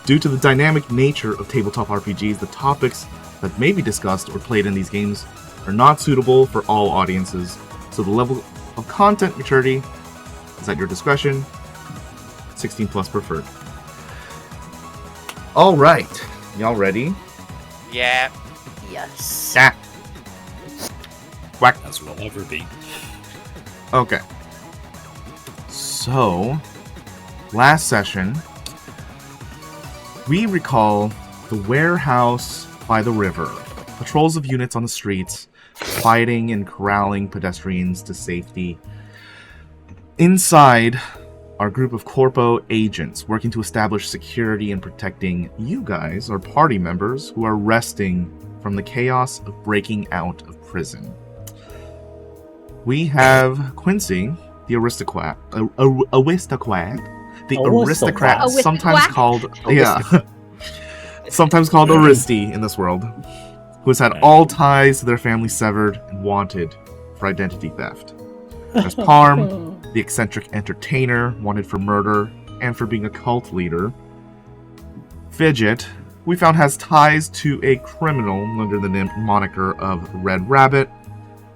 Due to the dynamic nature of tabletop RPGs, the topics that may be discussed or played in these games are not suitable for all audiences, so the level of content maturity is at your discretion. 16 plus preferred. Alright, y'all ready? Yeah. Yes. Yeah. Whack. As we'll ever be. Okay. So, last session, we recall the warehouse by the river, patrols of units on the streets, fighting and corralling pedestrians to safety. Inside, our group of corpo agents working to establish security and protecting you guys, our party members, who are resting from the chaos of breaking out of prison. We have Quincy, the aristocrat, sometimes called, sometimes called Aristi in this world, who has had all ties to their family severed and wanted for identity theft. There's Parm, the eccentric entertainer, wanted for murder and for being a cult leader. Fidget, we found has ties to a criminal under the moniker of Red Rabbit.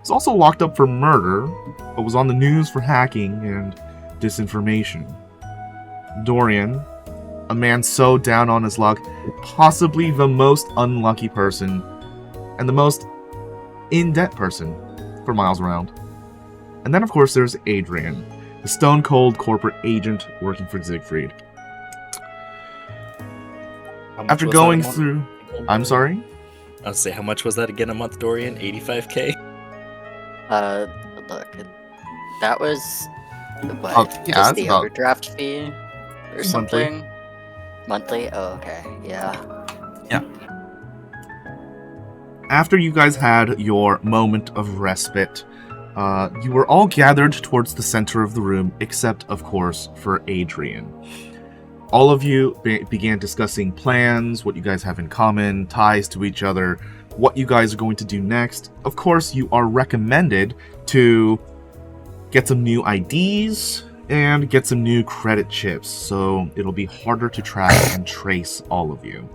He's also locked up for murder, but was on the news for hacking and disinformation. Dorian, a man so down on his luck, possibly the most unlucky person, and the most in-debt person for miles around. And then, of course, there's Adrian, the stone-cold corporate agent working for Siegfried. After going through... I'm sorry? I was say, how much was that again a month, Dorian? 85k? Look, that was what? Yeah, just the overdraft fee or something? Monthly? Oh, okay. Yeah. After you guys had your moment of respite, you were all gathered towards the center of the room, except, of course, for Adrian. All of you began discussing plans, what you guys have in common, ties to each other, what you guys are going to do next. Of course, you are recommended to get some new IDs and get some new credit chips, so it'll be harder to track and trace all of you.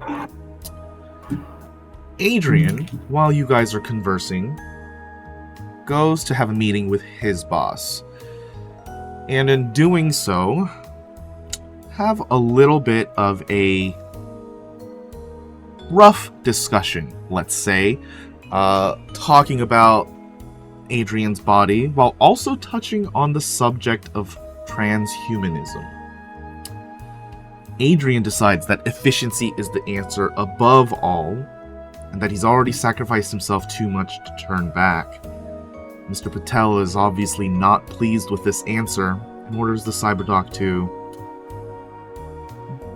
Adrian, while you guys are conversing, goes to have a meeting with his boss. And in doing so, have a little bit of a rough discussion, let's say, talking about Adrian's body, while also touching on the subject of transhumanism. Adrian decides that efficiency is the answer above all, and that he's already sacrificed himself too much to turn back. Mr. Patel is obviously not pleased with this answer and orders the Cyberdoc to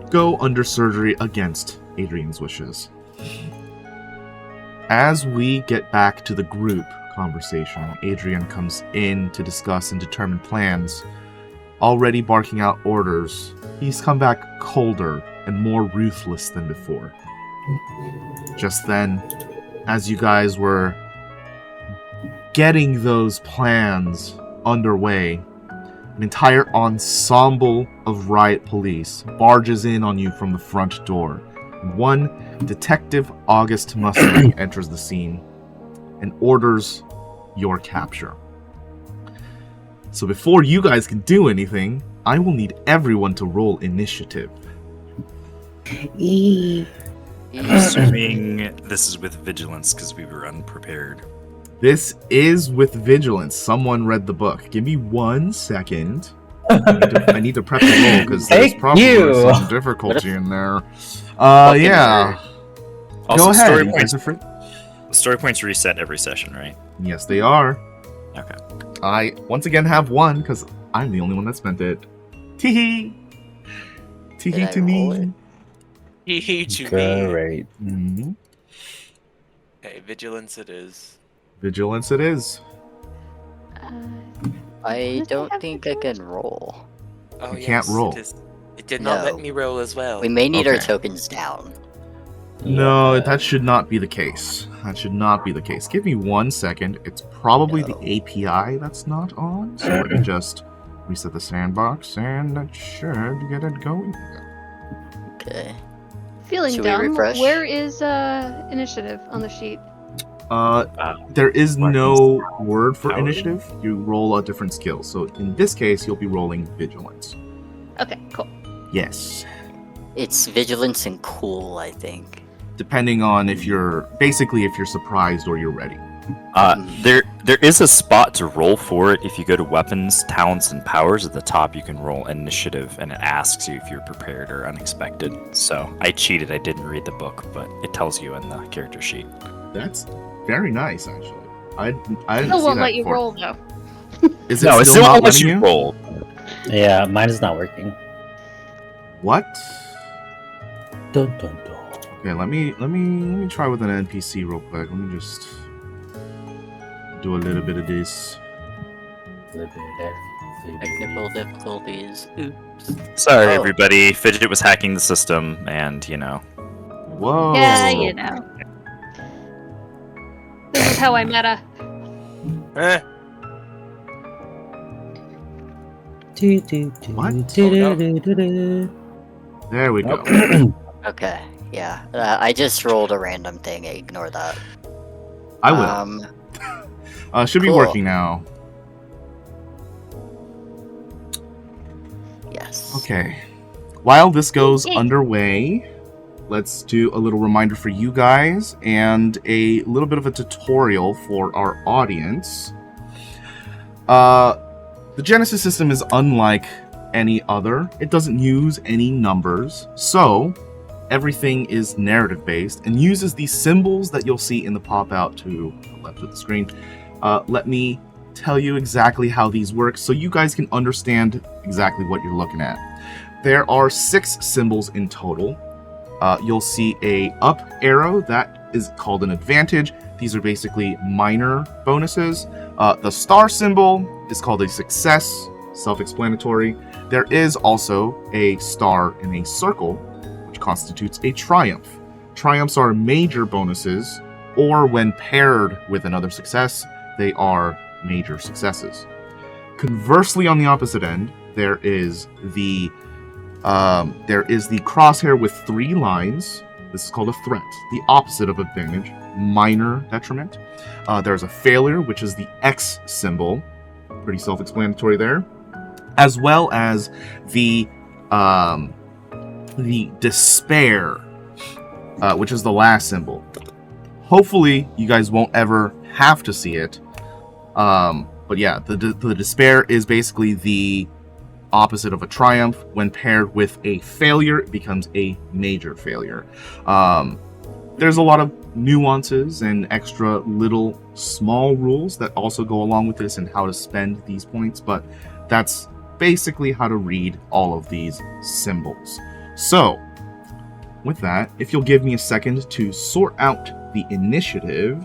go under surgery against Adrian's wishes. As we get back to the group conversation, Adrian comes in to discuss and determine plans. Already barking out orders, he's come back colder and more ruthless than before. Just then, as you guys were getting those plans underway, an entire ensemble of riot police barges in on you from the front door. One Detective August Mustang enters the scene and orders your capture. So before you guys can do anything, I will need everyone to roll initiative. I'm assuming this is with vigilance because we were unprepared. This is with vigilance. Someone read the book. Give me 1 second. I need to prep the roll because there's probably some difficulty in there. Yeah. Also, Go ahead. Story points reset every session, right? Yes, they are. Okay. I once again have 1 because I'm the only one that spent it. Teehee. Teehee to me. Hee to me. Great. Mm-hmm. Okay, vigilance it is. Vigilance it is. I don't think I can roll. Oh, You can't roll. It did not No. let me roll as well. We may need our Okay. tokens down. No, that should not be the case. That should not be the case. Give me 1 second. It's probably the API that's not on. So let me just reset the sandbox and that should get it going. Okay. Feeling Should we dumb. refresh? Where is initiative on the sheet? There is no word for Power? initiative. You roll a different skill. So in this case, you'll be rolling vigilance. Okay, cool. Yes. It's vigilance and cool, I think. Depending on if you're surprised or you're ready. There is a spot to roll for it. If you go to weapons, talents, and powers at the top, you can roll initiative, and it asks you if you're prepared or unexpected. So I cheated. I didn't read the book, but it tells you in the character sheet. That's very nice, actually. I didn't Still see won't that let you before. roll though. Is it No, it still still not won't let letting you you? roll. Yeah, mine is not working. What? Dun, dun, dun. Okay, let me try with an NPC real quick. Let me just do a little bit of this. Technical difficulties. Oops. Sorry, Oh. everybody. Fidget was hacking the system, and Whoa. Yeah, you know. This is how I meta. Eh, What? Oh, There we go. Okay, yeah. I just rolled a random thing. Ignore that. I will. Should be cool. working now. Yes. Okay. While this goes Yay. underway, let's do a little reminder for you guys and a little bit of a tutorial for our audience. The Genesis system is unlike any other. It doesn't use any numbers, so everything is narrative based and uses these symbols that you'll see in the pop out to the left of the screen. Let me tell you exactly how these work so you guys can understand exactly what you're looking at. There are 6 symbols in total. You'll see a up arrow that is called an advantage. These are basically minor bonuses. The star symbol is called a success, self-explanatory. There is also a star in a circle, which constitutes a triumph. Triumphs are major bonuses, or when paired with another success, they are major successes. Conversely, on the opposite end, there is the crosshair with 3 lines. This is called a threat, the opposite of advantage, minor detriment. There's a failure, which is the X symbol, pretty self-explanatory there, as well as the despair, which is the last symbol. Hopefully, you guys won't ever have to see it. But yeah, the despair is basically the opposite of a triumph. When paired with a failure, it becomes a major failure. There's a lot of nuances and extra little small rules that also go along with this and how to spend these points, but that's basically how to read all of these symbols. So, with that, if you'll give me a second to sort out the initiative,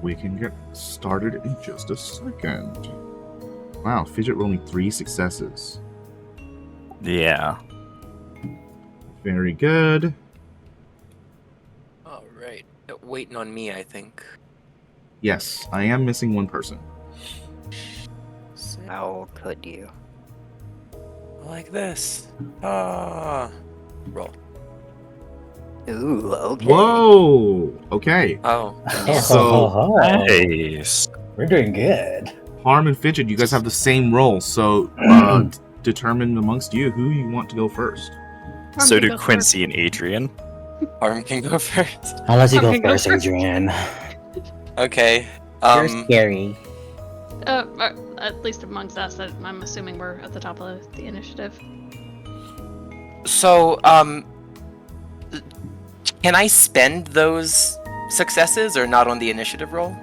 we can get started in just a second. Wow, Fidget rolling 3 successes. Yeah. Very good. all right. Waiting on me, I think. Yes, I am missing one person. How could you? Like this. Roll. Ooh, okay. Whoa! Okay. Oh. So- Nice. We're doing good. Parm and Fidget, you guys have the same role, so determine amongst you who you want to go first. So Parm do can go Quincy and Adrian. Arm can go first. I'll let you Okay, go go first, first. Adrian. Okay. You're scary. At least amongst us, I'm assuming we're at the top of the initiative. So, can I spend those successes or not on the initiative roll?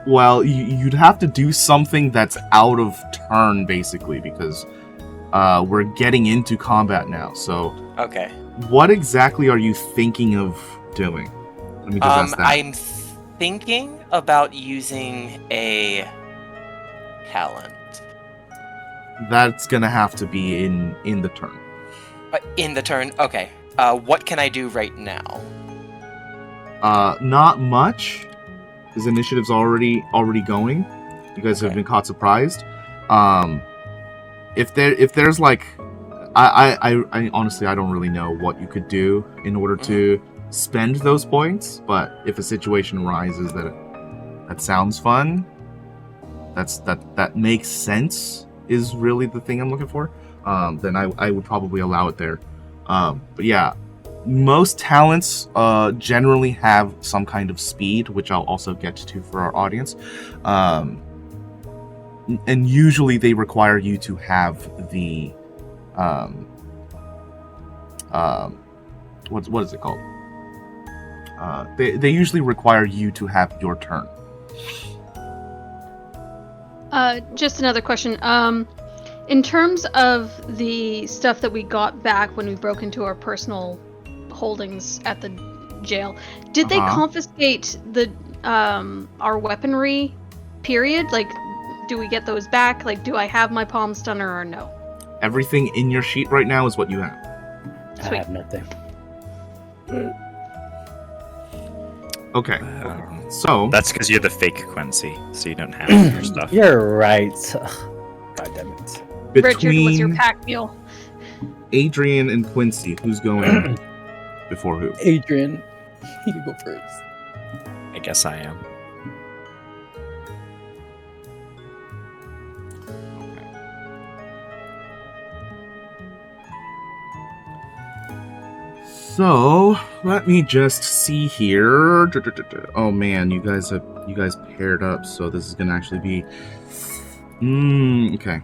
Well, you'd have to do something that's out of turn, basically, because we're getting into combat now. So, Okay. what exactly are you thinking of doing? Let me just ask that. I'm thinking about using a talent. That's gonna have to be in the turn. In the turn, okay. What can I do right now? Not much. His initiative's already going. You guys have Okay. been caught surprised. If there's like I honestly, I don't really know what you could do in order to spend those points, but if a situation arises that sounds fun, that makes sense, is really the thing I'm looking for, then I would probably allow it there. But yeah, most talents generally have some kind of speed, which I'll also get to for our audience. And usually they require you to have the what is it called? They usually require you to have your turn. Just another question. In terms of the stuff that we got back when we broke into our personal holdings at the jail, did they confiscate the our weaponry? Period. Like, do we get those back? Like, do I have my palm stunner or no? Everything in your sheet right now is what you have. I have nothing. Okay. So That's because you're the fake Quincy, so you don't have your stuff. You're right. God damn it. Richard, what's your between pack mule? Adrian and Quincy, who's going before who? Adrian, you go first. I guess I am. So let me just see here. Oh man, you guys paired up, so this is gonna actually be. Okay.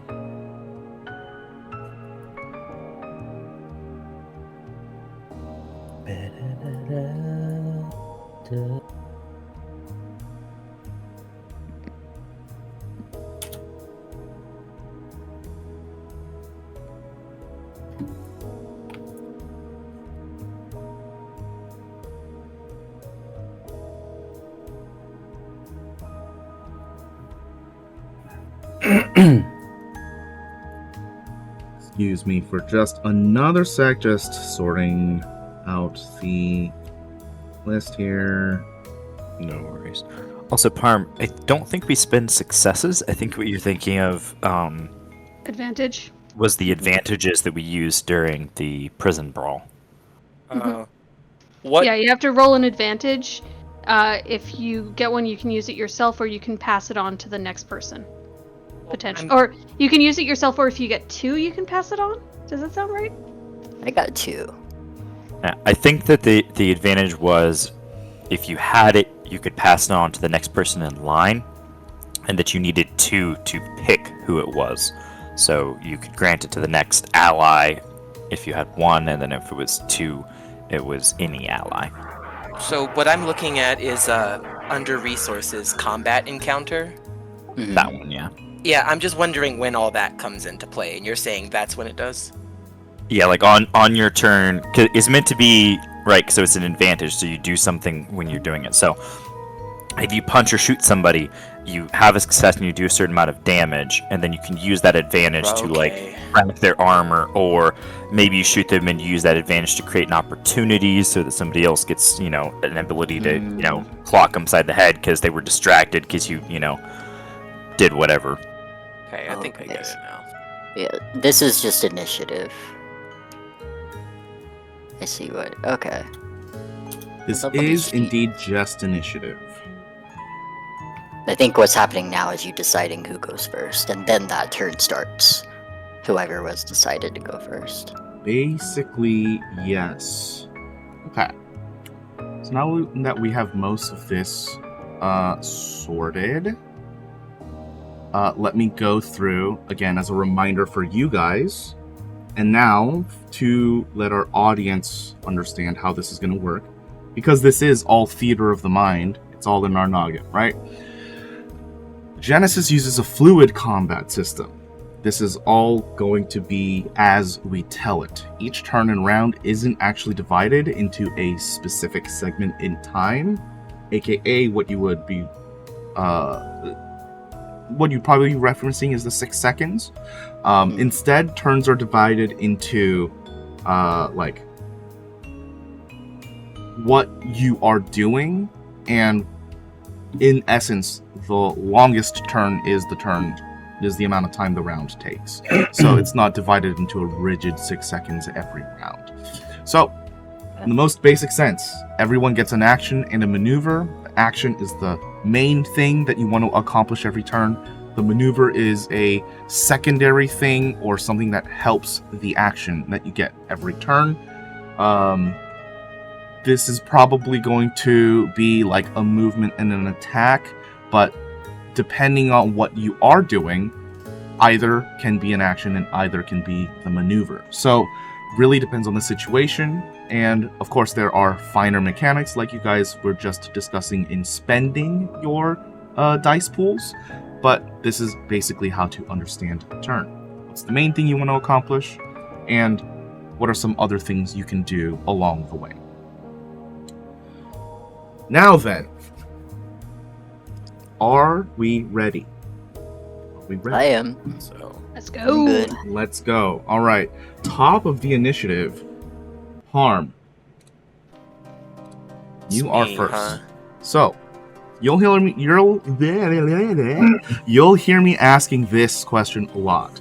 Excuse me for just another sec, just sorting out the list here. No worries. Also, Parm, I don't think we spend successes. I think what you're thinking of Advantage. was the advantages that we used during the prison brawl. What? Yeah, you have to roll an advantage. If you get one, you can use it yourself, or you can pass it on to the next person. Potential, or you can use it yourself, or if you get two, you can pass it on. Does that sound right? I got 2. Yeah, I think that the advantage was if you had it, you could pass it on to the next person in line, and that you needed 2 to pick who it was. So you could grant it to the next ally if you had 1, and then if it was 2, it was any ally. So what I'm looking at is under resources, combat encounter. That one, yeah. Yeah, I'm just wondering when all that comes into play, and you're saying that's when it does? Yeah, like on your turn, 'cause it's meant to be, right, so it's an advantage, so you do something when you're doing it. So if you punch or shoot somebody, you have a success and you do a certain amount of damage, and then you can use that advantage to, like, crack their armor, or maybe you shoot them and use that advantage to create an opportunity so that somebody else gets, an ability to, clock them side the head because they were distracted because you did whatever. Okay, I think I get it now. Yeah, this is just initiative. I see what. Okay. This Somebody's is sheet. indeed just initiative. I think what's happening now is you deciding who goes first, and then that turn starts. Whoever was decided to go first. Basically, yes. Okay. So now that we have most of this sorted, let me go through, again, as a reminder for you guys, and now to let our audience understand how this is going to work, because this is all theater of the mind. It's all in our noggin, right? Genesis uses a fluid combat system. This is all going to be as we tell it. Each turn and round isn't actually divided into a specific segment in time, aka what you would be, what you'd probably be referencing is the 6 seconds. Instead, turns are divided into, like, what you are doing, and in essence, the longest turn is the turn is the amount of time the round takes. So it's not divided into a rigid 6 seconds every round. So, in the most basic sense, everyone gets an action and a maneuver. The action is the main thing that you want to accomplish every turn. The maneuver is a secondary thing or something that helps the action that you get every turn. This is probably going to be like a movement and an attack, but depending on what you are doing, either can be an action and either can be the maneuver. So, really depends on the situation. And of course, there are finer mechanics like you guys were just discussing in spending your dice pools. But this is basically how to understand a turn. What's the main thing you want to accomplish? And what are some other things you can do along the way? Now then, are we ready? Are we ready? I am. So Let's I'm go. good. Let's go. All right. Top of the initiative, Parm. You it's are me, first. huh? So, you'll hear me. You'll hear me asking this question a lot.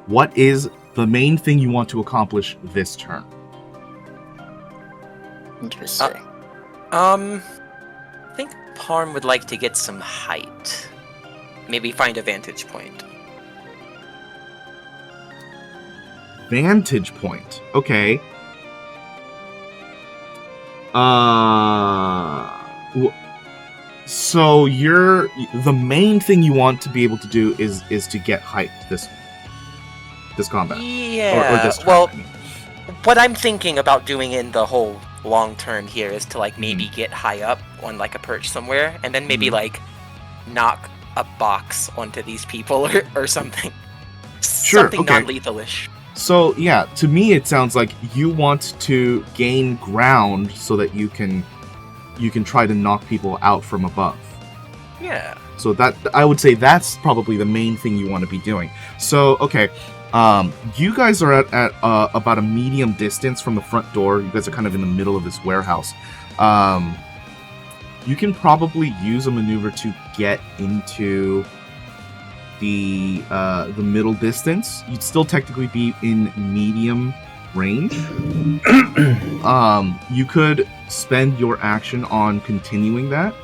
What is the main thing you want to accomplish this turn? Interesting. I think Parm would like to get some height. Maybe find a vantage point. Vantage point. Okay. So the main thing you want to be able to do is to get height this combat. Yeah. Or this turn, well, I mean. what I'm thinking about doing in the whole long term here is to like maybe Mm-hmm. get high up on like a perch somewhere, and then maybe like knock a box onto these people or something. Sure, Something okay. non-lethal-ish. So yeah, to me it sounds like you want to gain ground so that you can try to knock people out from above. Yeah. So that I would say that's probably the main thing you want to be doing. So okay, you guys are at about a medium distance from the front door. You guys are kind of in the middle of this warehouse. You can probably use a maneuver to get into the middle distance. You'd still technically be in medium range. You could spend your action on continuing that,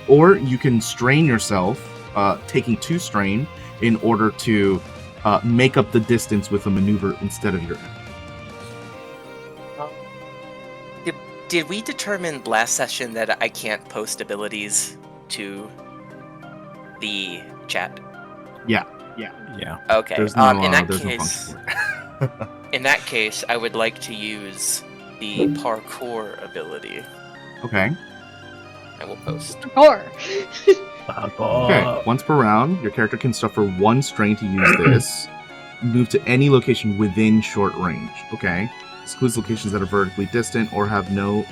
or you can strain yourself, taking 2 strain in order to make up the distance with a maneuver instead of your action. Did we determine last session that I can't post abilities to the chat? Yeah. Okay. There's no, in that there's no case, function for it. in that case, I would like to use the parkour ability. Okay. I will post. Or Okay. Once per round, your character can suffer 1 strain to use this. Move to any location within short range. Okay. Excludes locations that are vertically distant or have no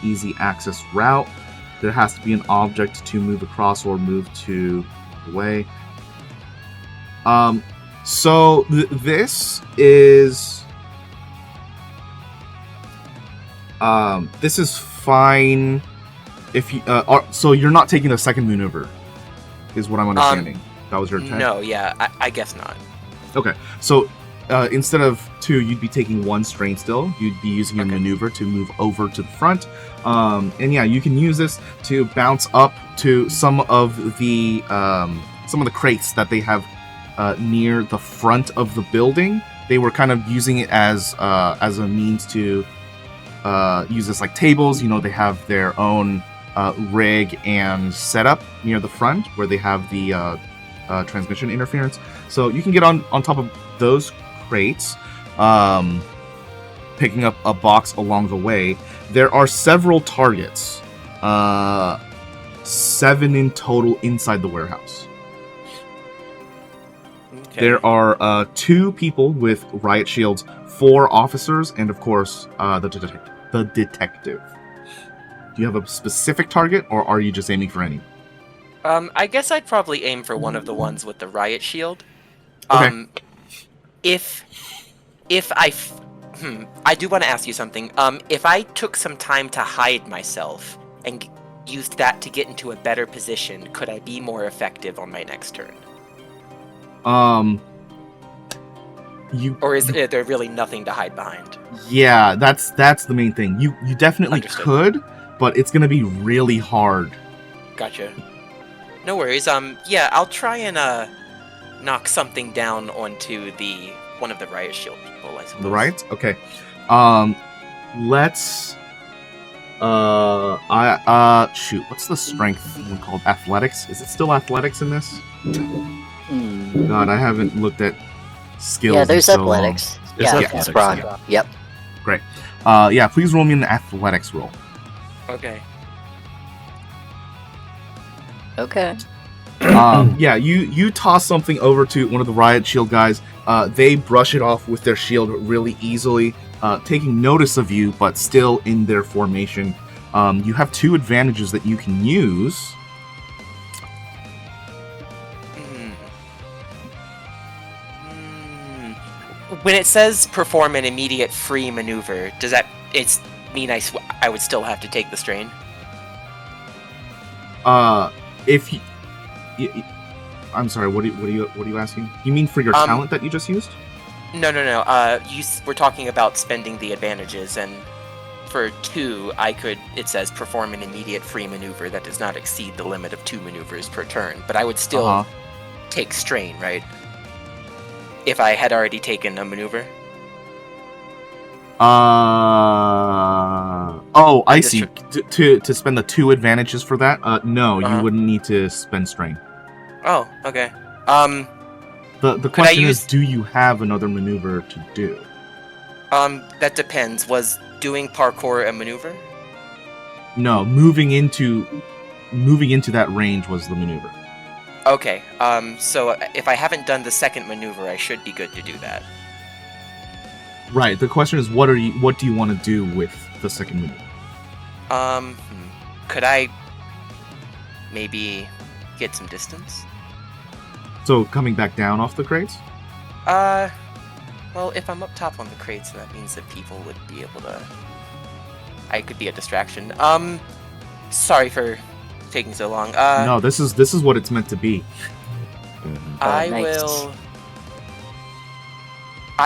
easy access route. There has to be an object to move across or move to the way. So this is fine if you so you're not taking the second maneuver, is what I'm understanding. That was your attack? No, yeah, I guess not. Okay, so instead of 2, you'd be taking 1 strain still. You'd be using a maneuver to move over to the front. And yeah, you can use this to bounce up to some of the crates that they have near the front of the building. They were kind of using it as a means to use this like tables. You know, they have their own rig and setup near the front where they have the transmission interference. So you can get on top of those crates, picking up a box along the way. There are several targets, 7 in total inside the warehouse. Okay. There are 2 people with riot shields, 4 officers, and of course the detective. Do you have a specific target, or are you just aiming for any? I guess I'd probably aim for one of the ones with the riot shield. Okay. I do want to ask you something. If I took some time to hide myself and used that to get into a better position, could I be more effective on my next turn? Or is there really nothing to hide behind? Yeah, that's the main thing. You definitely Understood. could, but it's gonna be really hard. Gotcha. No worries. Yeah, I'll try and knock something down onto one of the riot shield people, I suppose. The right? Okay. Let's. Shoot. What's the strength one called? Athletics? Is it still athletics in this? God, I haven't looked at skills. Yeah, there's in so long. athletics. There's Yeah, athletics, it's broad. yeah. Yep. Great. Yeah, please roll me an athletics roll. Okay. Okay. Yeah, you toss something over to one of the riot shield guys. They brush it off with their shield really easily, taking notice of you, but still in their formation. You have 2 advantages that you can use. When it says perform an immediate free maneuver, does that mean I would still have to take the strain? If you, I'm sorry, what are you asking? You mean for your talent that you just used? No. We're talking about spending the advantages, and for 2, it says perform an immediate free maneuver that does not exceed the limit of 2 maneuvers per turn, but I would still take strain, right? If I had already taken a maneuver? I see. To spend the 2 advantages for that? No, you wouldn't need to spend strain. Oh, okay. The question is, do you have another maneuver to do? That depends. Was doing parkour a maneuver? No, moving into that range was the maneuver. Okay, so if I haven't done the second maneuver, I should be good to do that. Right. The question is, what do you want to do with the second maneuver? Could I maybe get some distance? So coming back down off the crates? Well, if I'm up top on the crates, that means that people would be able to... I could be a distraction. Sorry for taking so long. No, this is what it's meant to be. I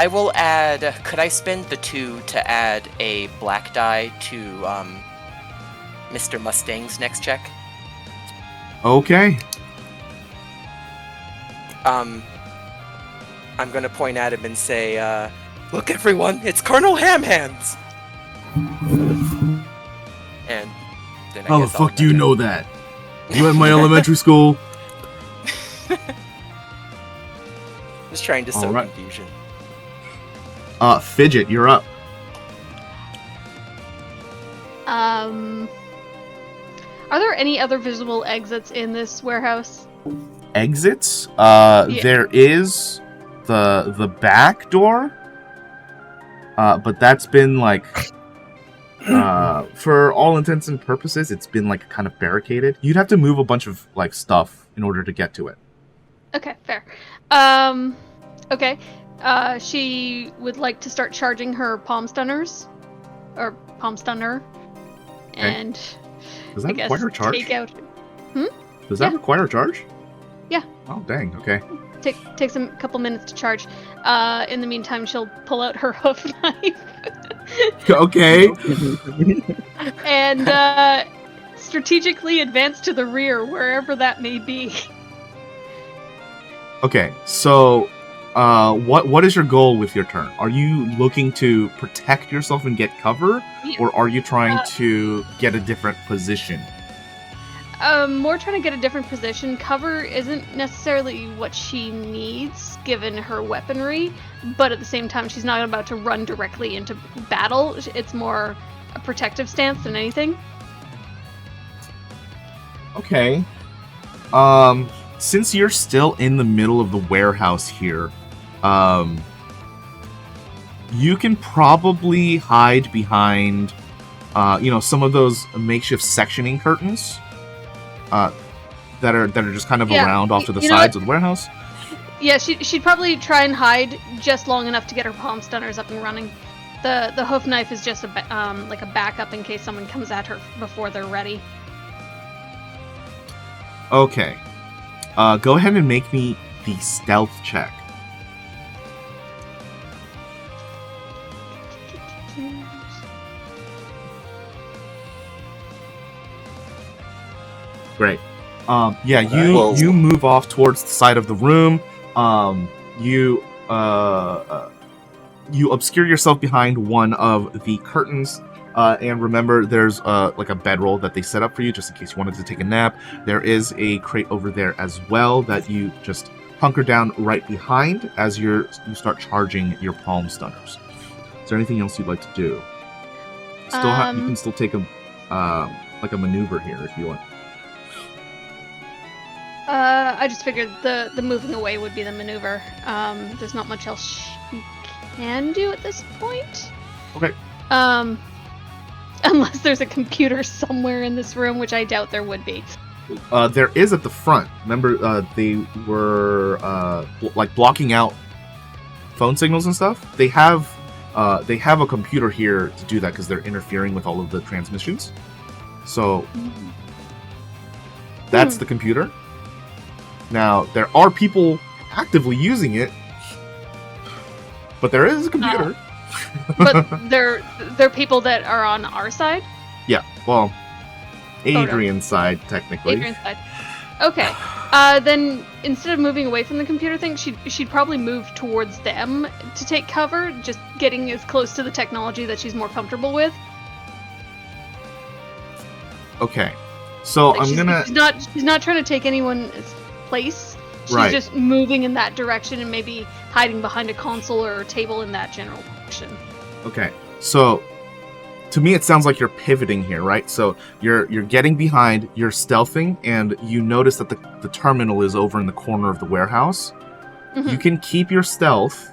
will add... Could I spend the 2 to add a black die to, Mr. Mustang's next check? Okay. I'm gonna point at him and say, look everyone, it's Colonel Ham Hands! And then How the fuck do you know that? You at my elementary school? Just trying to sow Alright. confusion. Fidget, you're up. Are there any other visible exits in this warehouse? Exits? Yeah. There is the back door. But that's been like for all intents and purposes, it's been like kind of barricaded. You'd have to move a bunch of like stuff in order to get to it. Okay, fair. Okay. She would like to start charging her palm stunners, or palm stunner, and Does I that guess require a charge? take out. Does that Yeah. require a charge? Yeah. Oh dang. Okay. Takes a couple minutes to charge. In the meantime, she'll pull out her hoof knife Okay. and strategically advance to the rear, wherever that may be. Okay. So, what is your goal with your turn? Are you looking to protect yourself and get cover, Yeah. or are you trying to get a different position? More trying to get a different position. Cover isn't necessarily what she needs, given her weaponry, but at the same time, she's not about to run directly into battle. It's more a protective stance than anything. Okay. Since you're still in the middle of the warehouse here, you can probably hide behind, some of those makeshift sectioning curtains, that are just kind of around off to the sides of the warehouse. Yeah, she'd probably try and hide just long enough to get her palm stunners up and running. The hoof knife is just like a backup in case someone comes at her before they're ready. Okay. Go ahead and make me the stealth check. Great. You move off towards the side of the room. You obscure yourself behind one of the curtains. And remember, there's like a bedroll that they set up for you just in case you wanted to take a nap. There is a crate over there as well that you just hunker down right behind as you start charging your palm stunners. Is there anything else you'd like to do? You can still take a maneuver here if you want. I just figured the moving away would be the maneuver. There's not much else she can do at this point. Okay. Unless there's a computer somewhere in this room, which I doubt there would be. There is at the front. Remember, they were blocking out phone signals and stuff. They have a computer here to do that because they're interfering with all of the transmissions. So that's the computer. Now there are people actively using it, but there is a computer. But they're people that are on our side? Yeah, well, Adrian's side, technically. Adrian's side. Okay. Then instead of moving away from the computer thing, she'd probably move towards them to take cover, just getting as close to the technology that she's more comfortable with. Okay. So Like she's not trying to take anyone's place. She's just moving in that direction and maybe hiding behind a console or a table in that general direction. Okay. So to me it sounds like you're pivoting here, right? So you're getting behind, you're stealthing, and you notice that the terminal is over in the corner of the warehouse. Mm-hmm. You can keep your stealth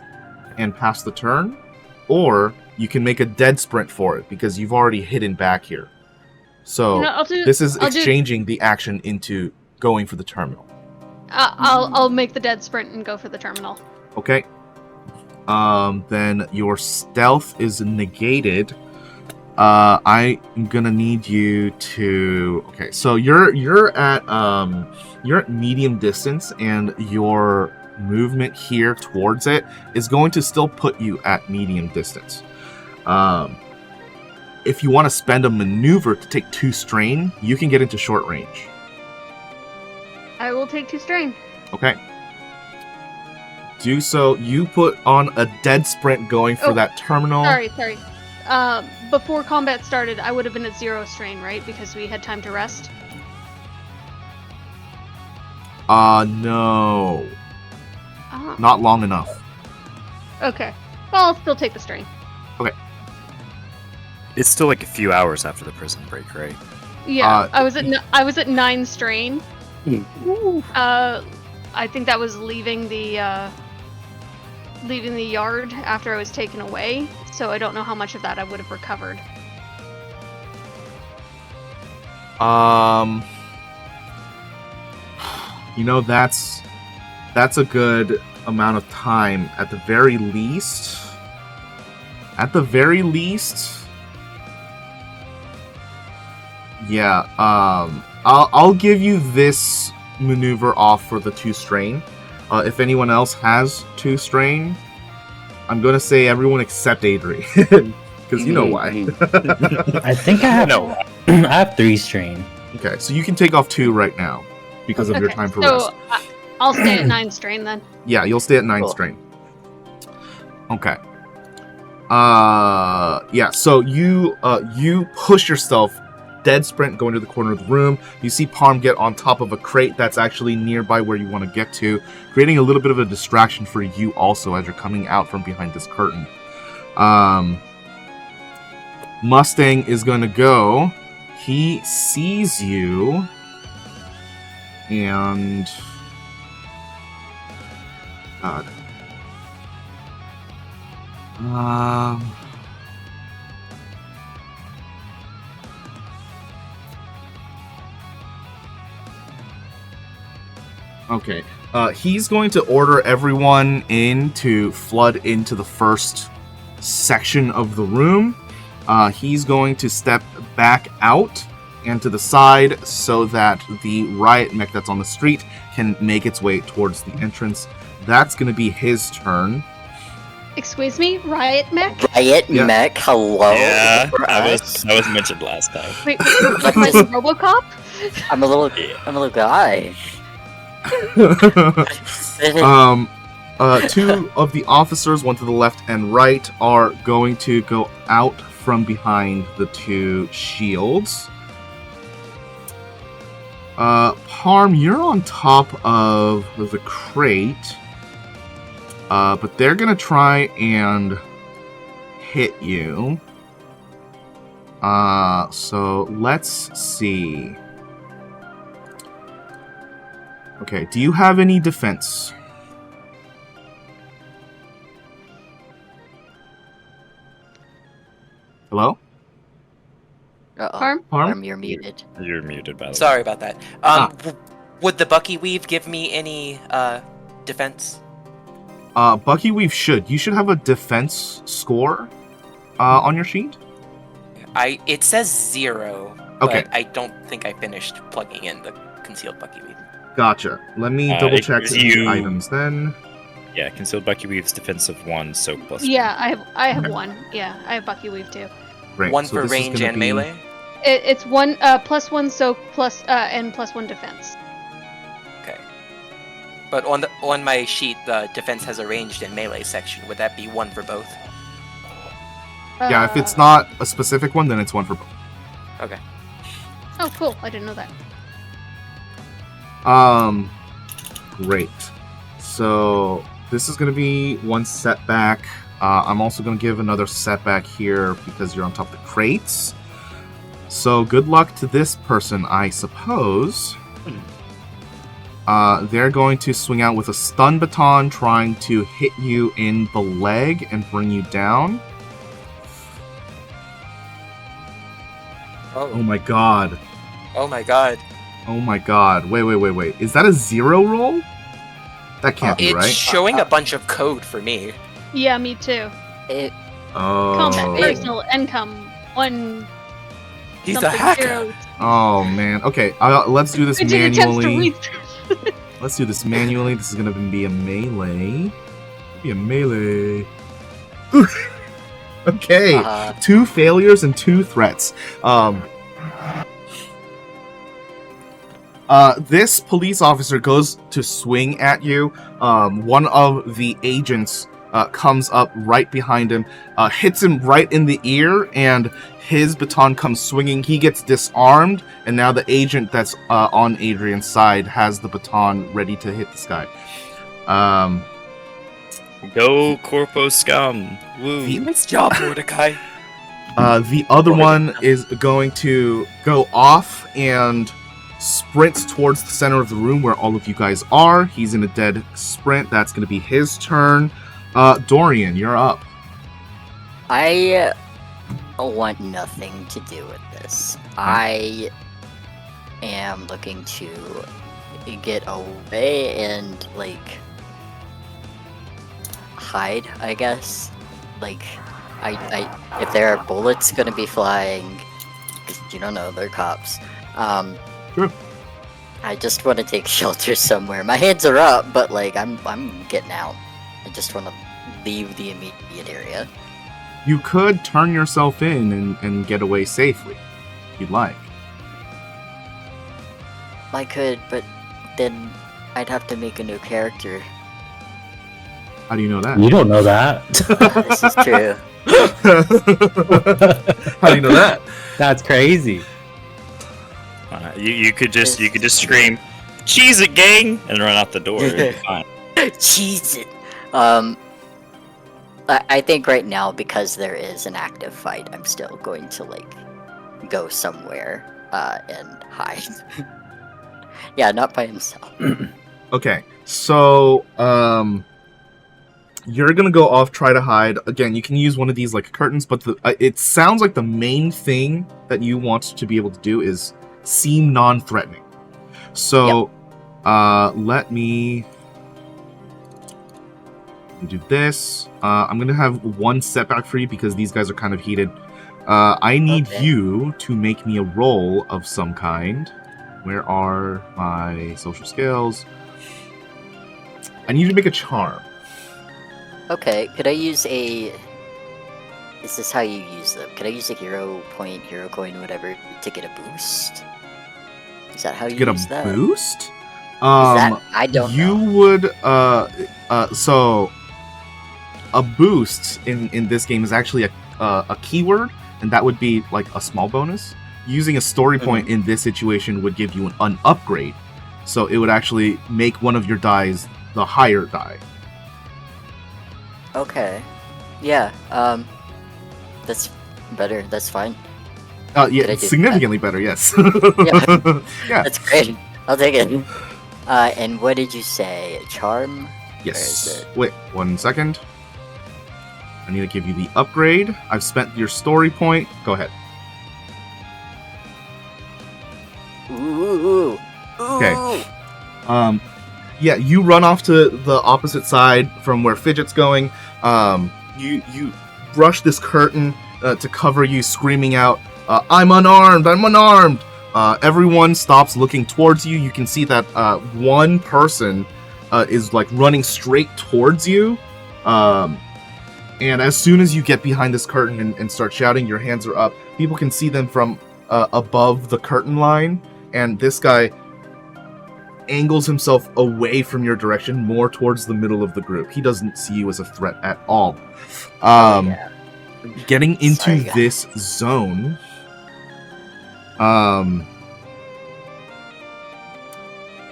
and pass the turn, or you can make a dead sprint for it because you've already hidden back here. So this is exchanging the action into going for the terminal. I'll make the dead sprint and go for the terminal. Okay. Then your stealth is negated. I'm gonna need you to. Okay, so you're at medium distance, and your movement here towards it is going to still put you at medium distance. If you want to spend a maneuver to take 2 strain, you can get into short range. I will take 2 strain. Okay. Do so. You put on a dead sprint going for that terminal. Sorry. Before combat started, I would have been at 0 strain, right? Because we had time to rest? No. Not long enough. Okay. Well, I'll still take the strain. Okay. It's still like a few hours after the prison break, right? Yeah, I was at 9 strain. I think that was leaving the yard after I was taken away, so I don't know how much of that I would have recovered. That's a good amount of time at the very least. Yeah, I'll give you this maneuver off for the 2 strain. If anyone else has 2 strain, I'm gonna say everyone except Adrian, because you know why. I think I have. No, I have 3 strain. Okay, so you can take off 2 right now because of your time for rest. So I'll stay at 9 strain then. Yeah, you'll stay at 9 strain. Okay. Yeah. So you push yourself. Dead sprint going to the corner of the room. You see Parm get on top of a crate that's actually nearby where you want to get to, creating a little bit of a distraction for you also as you're coming out from behind this curtain. Mustang is going to go. He sees you. And... God. Okay. He's going to order everyone in to flood into the first section of the room. He's going to step back out and to the side so that the riot mech that's on the street can make its way towards the entrance. That's going to be his turn. Excuse me, riot mech? Riot Yeah. mech, hello. Yeah, for that us? was mentioned last time. Wait, like RoboCop? I'm a little guy. Two of the officers, one to the left and right, are going to go out from behind the two shields. Parm, you're on top of the crate, but they're gonna try and hit you. So let's see. Okay, do you have any defense? Hello? Uh-oh. Parm? Parm, you're muted. You're muted, by the way. Sorry about that. Would the Bucky Weave give me any defense? Bucky Weave should. You should have a defense score on your sheet. It says 0. Okay. But I don't think I finished plugging in the concealed Bucky Weave. Gotcha. Let me double check the items then. Yeah, concealed Bucky Weave's defensive 1, soak plus. Yeah, I have one. Yeah, I have Bucky Weave too. Great. One so for this is range gonna and be- melee? It's one plus one soak plus and plus one defense. Okay. But on my sheet, the defense has a ranged and melee section. Would that be 1 for both? Yeah, if it's not a specific one, then it's one for both. Okay. Oh, cool! I didn't know that. Great. So this is going to be one setback. I'm also going to give another setback here because you're on top of the crates. So good luck to this person, I suppose. They're going to swing out with a stun baton, trying to hit you in the leg and bring you down. Oh my god. Oh my god. Oh my god. Wait. Is that a 0 roll? That can't be It's right. showing a bunch of code for me. Yeah, me too. It, Combat Oh. personal income 1. He's a something hacker. 0. Oh man. Okay, let's do this I did attempts to manually. read. Let's do this manually. This is gonna be a melee. Okay. 2 failures and 2 threats. This police officer goes to swing at you. One of the agents comes up right behind him, hits him right in the ear, and his baton comes swinging. He gets disarmed, and now the agent that's on Adrian's side has the baton ready to hit this guy. Go Corpo Scum! Woo! Nice job, Mordecai. The other one is going to go off and sprints towards the center of the room where all of you guys are. He's in a dead sprint. That's going to be his turn. Dorian, you're up. I want nothing to do with this. I am looking to get away and, like, hide, I guess. Like, if there are bullets gonna be flying, 'cause you don't know, they're cops. Sure. I just want to take shelter somewhere. My hands are up, but, like, I'm getting out. I just want to leave the immediate area. You could turn yourself in and get away safely, if you'd like. I could, but then I'd have to make a new character. How do you know that? You don't know that. This is true. How do you know that? That's crazy. You could just scream, "Cheese it, gang!" and run out the door. It'd be fine. Cheese it. I think right now, because there is an active fight, I'm still going to, like, go somewhere and hide. Yeah, not by himself. Okay, so you're gonna go off, try to hide. Again, you can use one of these like curtains, but it sounds like the main thing that you want to be able to do is seem non-threatening. So let me do this. I'm gonna have one setback for you because these guys are kind of heated. I need Okay. you to make me a roll of some kind. Where are my social skills? I need you to make a charm. Okay, could I use a... Is this how you use them? Could I use a hero point, hero coin, whatever, to get a boost? Is that how you Get a use that? boost? Is that... I don't you know. would so a boost in this game is actually a keyword, and that would be like a small bonus. Using a story point in this situation would give you an upgrade, so it would actually make one of your dies the higher die. Okay. Yeah, that's better, that's fine. Yeah, Could I do significantly better, yes. Yeah. Yeah. That's great. I'll take it. And what did you say? Charm? Yes. Where is it? Wait, 1 second. I need to give you the upgrade. I've spent your story point. Go ahead. Ooh. Okay. Yeah, you run off to the opposite side from where Fidget's going. You brush this curtain to cover you, screaming out, "I'm unarmed! I'm unarmed!" Everyone stops looking towards you. You can see that one person is like running straight towards you. And as soon as you get behind this curtain and start shouting, your hands are up. People can see them from above the curtain line, and this guy angles himself away from your direction, more towards the middle of the group. He doesn't see you as a threat at all. Yeah. Getting into Sorry, guys. this zone,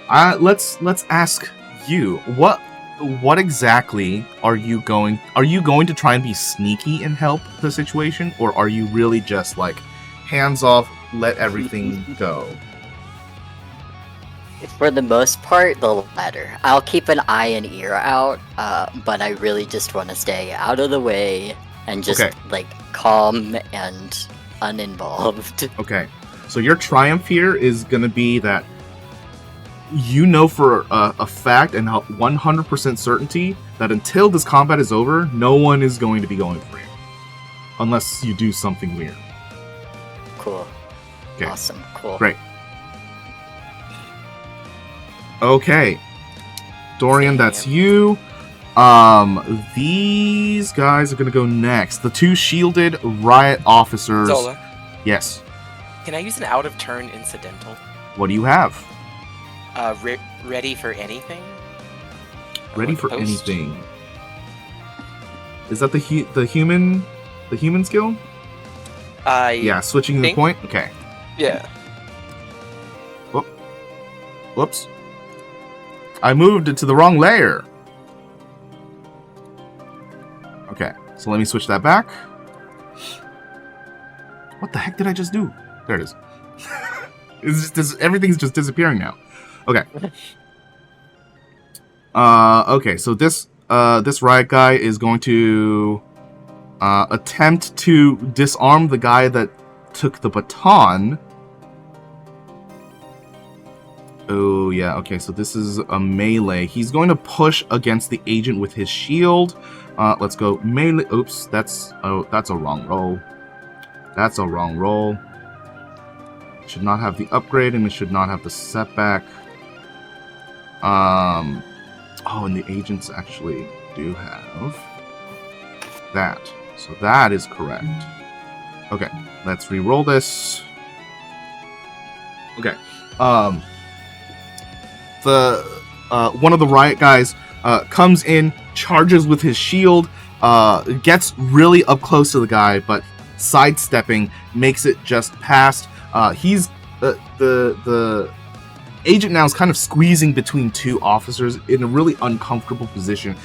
let's ask you, what exactly are you going to try and be sneaky and help the situation, or are you really just like hands off, let everything go? For the most part, the latter. I'll keep an eye and ear out, but I really just want to stay out of the way and just, Okay. like, calm and uninvolved. Okay, so your triumph here is going to be that you know for a fact and 100% certainty that until this combat is over, no one is going to be going for you. Unless you do something weird. Cool. Okay. Awesome. Cool. Great. Okay. Dorian, that's you. These guys are going to go next. The two shielded riot officers. Zola, Yes. can I use an out of turn incidental? What do you have? Ready for anything? Ready Or for post? anything. Is that the human skill? Yeah, switching the think- point. Okay. Yeah. Whoops. I moved it to the wrong layer. Okay, so let me switch that back. What the heck did I just do? There it is. It's just everything's just disappearing now. Okay. Okay, so this riot guy is going to attempt to disarm the guy that took the baton. Oh, yeah, okay, so this is a melee. He's going to push against the agent with his shield. Let's go melee. Oops, that's a wrong roll. That's a wrong roll. It should not have the upgrade, and it should not have the setback. Oh, and the agents actually do have that. So that is correct. Okay, let's re-roll this. Okay. One of the riot guys comes in, charges with his shield, gets really up close to the guy, but sidestepping makes it just past. He's the agent now is kind of squeezing between two officers in a really uncomfortable position.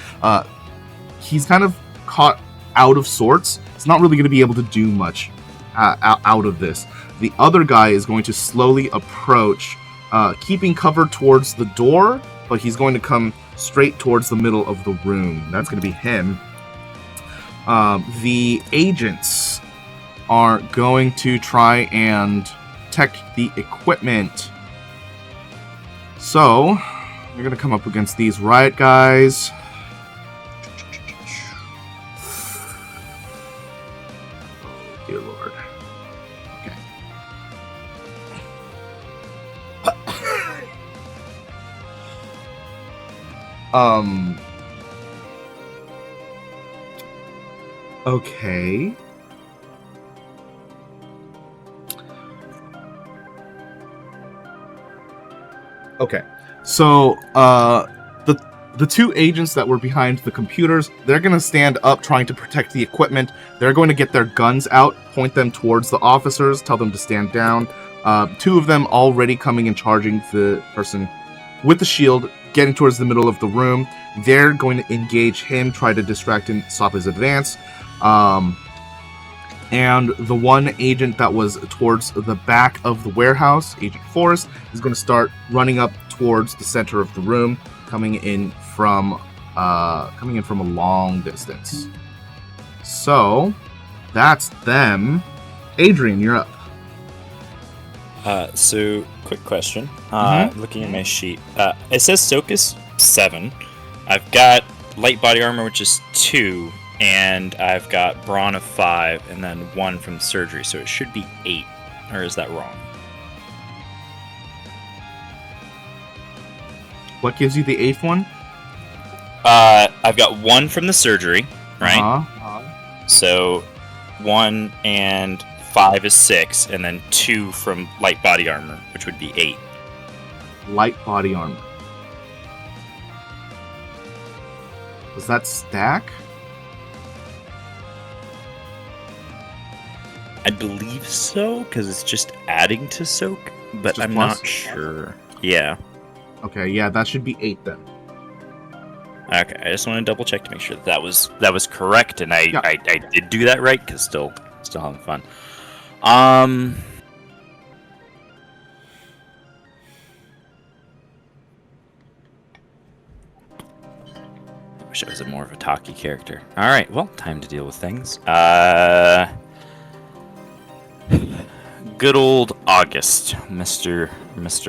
He's kind of caught out of sorts. He's not really going to be able to do much out of this. The other guy is going to slowly approach, keeping cover towards the door, but he's going to come straight towards the middle of the room. That's going to be him. The agents are going to try and protect the equipment. So, you're going to come up against these riot guys. Dear Lord. Okay. Okay. Okay. So, the two agents that were behind the computers, they're going to stand up trying to protect the equipment. They're going to get their guns out, point them towards the officers, tell them to stand down. Two of them already coming and charging the person with the shield, getting towards the middle of the room. They're going to engage him, try to distract and stop his advance. And the one agent that was towards the back of the warehouse, Agent Forrest, is going to start running up towards the center of the room, coming in from a long distance. So that's them. Adrian, you're up. So quick question. Looking at my sheet, it says soak is 7. I've got light body armor, which is 2, and I've got brawn of 5, and then 1 from surgery, so it should be 8. Or is that wrong? What gives you the 8th one? I've got 1 from the surgery, right? Uh-huh. So 1 and 5 is 6, and then 2 from light body armor, which would be 8. Light body armor. Does that stack? I believe so, because it's just adding to soak, but Just I'm plus? not sure. Yeah. Okay, yeah, that should be 8 then. Okay, I just want to double check to make sure that was correct, and I did do that right, because still having fun. Wish I was a more of a talky character. All right, well, time to deal with things. Good old August, Mr.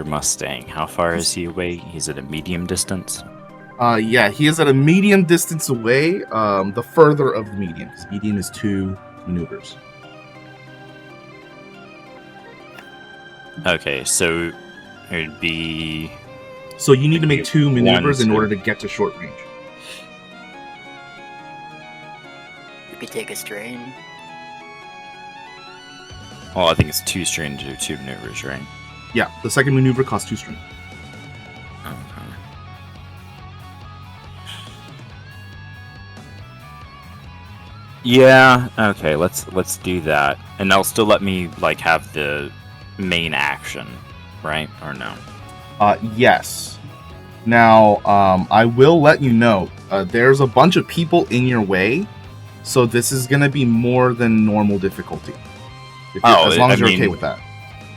Mustang. How far is he away? He's at a medium distance. Yeah, he is at a medium distance away, the further of the medium, because medium is 2 maneuvers. Okay, so it would be... So you need to make 2 maneuvers in 1, order to get to short range. You could take a strain. Well, I think it's 2 strain to do 2 maneuvers, right? Yeah, the second maneuver costs 2 strain. Okay. Yeah, okay, let's do that. And they'll still let me, like, have the main action, right? Or no? Yes. Now, I will let you know, there's a bunch of people in your way, so this is going to be more than normal difficulty. As long as you're okay with that.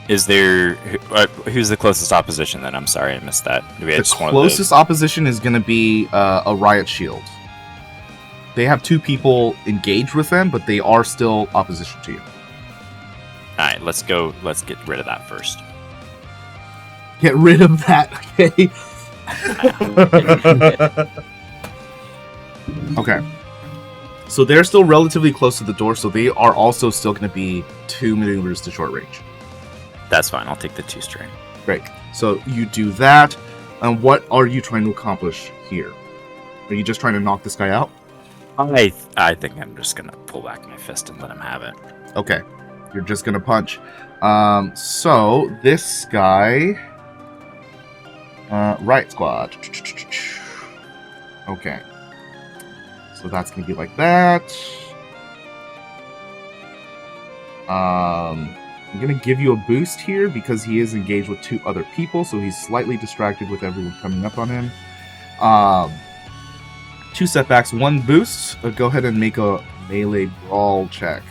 Is there... who's the closest opposition then? I'm sorry, I missed that. Do we The just closest opposition is going to be a riot shield. They have 2 people engaged with them, but they are still opposition to you. Alright, let's go. Let's get rid of that first. Get rid of that, okay? Okay. So they're still relatively close to the door, so they are also still going to be 2 maneuvers to short range. That's fine, I'll take the 2 strain. Great. So you do that. And what are you trying to accomplish here? Are you just trying to knock this guy out? I think I'm just gonna pull back my fist and let him have it. Okay. You're just going to punch. So this guy... right squad. Okay. So that's going to be like that. I'm going to give you a boost here because he is engaged with 2 other people, so he's slightly distracted with everyone coming up on him. 2 setbacks, 1 boost. Go ahead and make a melee brawl check.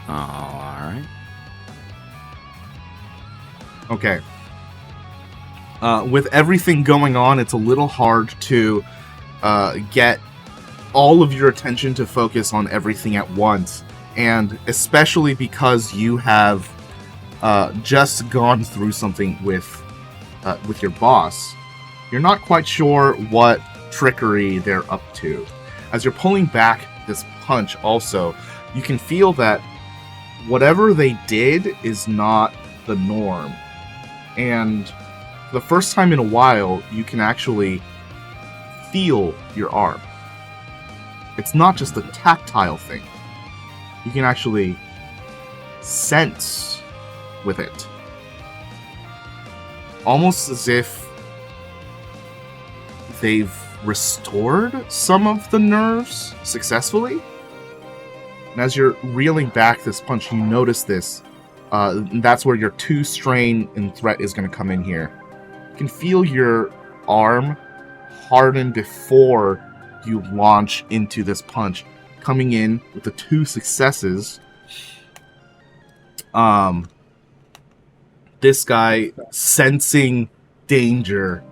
Alright. Okay. With everything going on, it's a little hard to get all of your attention to focus on everything at once. And especially because you have just gone through something with your boss, you're not quite sure what trickery they're up to. As you're pulling back this punch also, you can feel that whatever they did is not the norm. And for the first time in a while, you can actually feel your arm. It's not just a tactile thing. You can actually sense with it. Almost as if they've restored some of the nerves successfully. And as you're reeling back this punch, you notice this. That's where your 2 strain and threat is going to come in here. You can feel your arm harden before you launch into this punch, coming in with the 2 successes. This guy, sensing danger,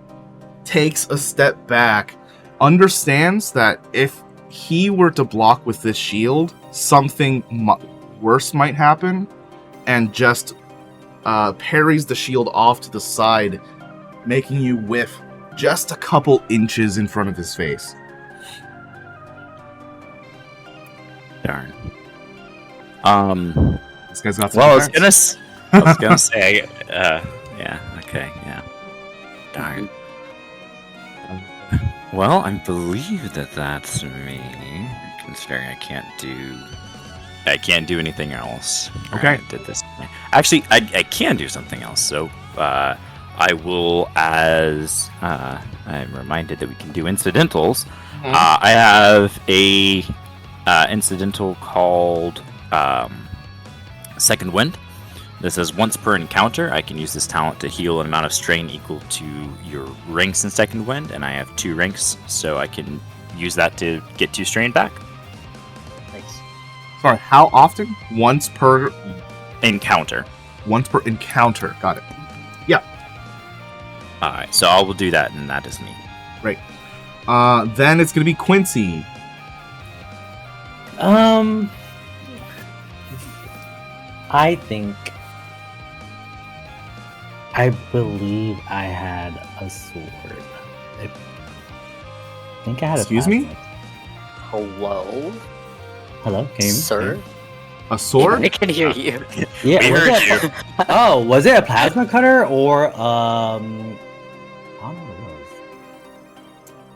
takes a step back, understands that if he were to block with this shield, something worse might happen, and just parries the shield off to the side, making you whiff just a couple inches in front of his face. Darn. This guy's got some Well, defense. I was gonna say, yeah, okay, yeah. Darn. Well, I believe that's me, considering I can't do anything else. Okay. I did this. Actually, I can do something else. So, I will, as I'm reminded that we can do incidentals. I have a incidental called Second Wind. This is once per encounter. I can use this talent to heal an amount of strain equal to your ranks in Second Wind, and I have 2 ranks, so I can use that to get 2 strain back. Nice. Sorry, how often? Once per Encounter. Once per encounter. Got it. Yeah. Alright, so I will do that, and that is me. Right. Then it's gonna be Quincy. I believe I had a sword. I think I had Excuse a me? Hello, Hello, can you hear me? sir. A sword? I can hear you. Yeah, We was heard it oh, was it a plasma cutter or I don't know what it was.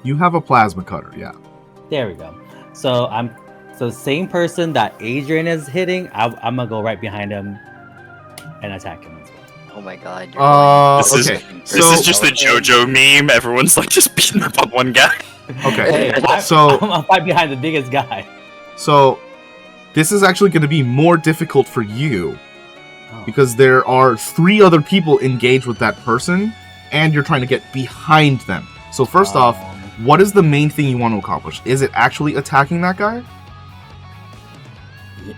You have a plasma cutter, yeah. There we go. So same person that Adrian is hitting, I'm gonna go right behind him and attack him as well. Oh my god. You're This is- Okay. This is just the JoJo meme. Everyone's like just beating up on one guy. Okay. Hey, So- I'm right behind the biggest guy. So, this is actually going to be more difficult for you Oh. because there are 3 other people engaged with that person, and you're trying to get behind them. So first off, what is the main thing you want to accomplish? Is it actually attacking that guy?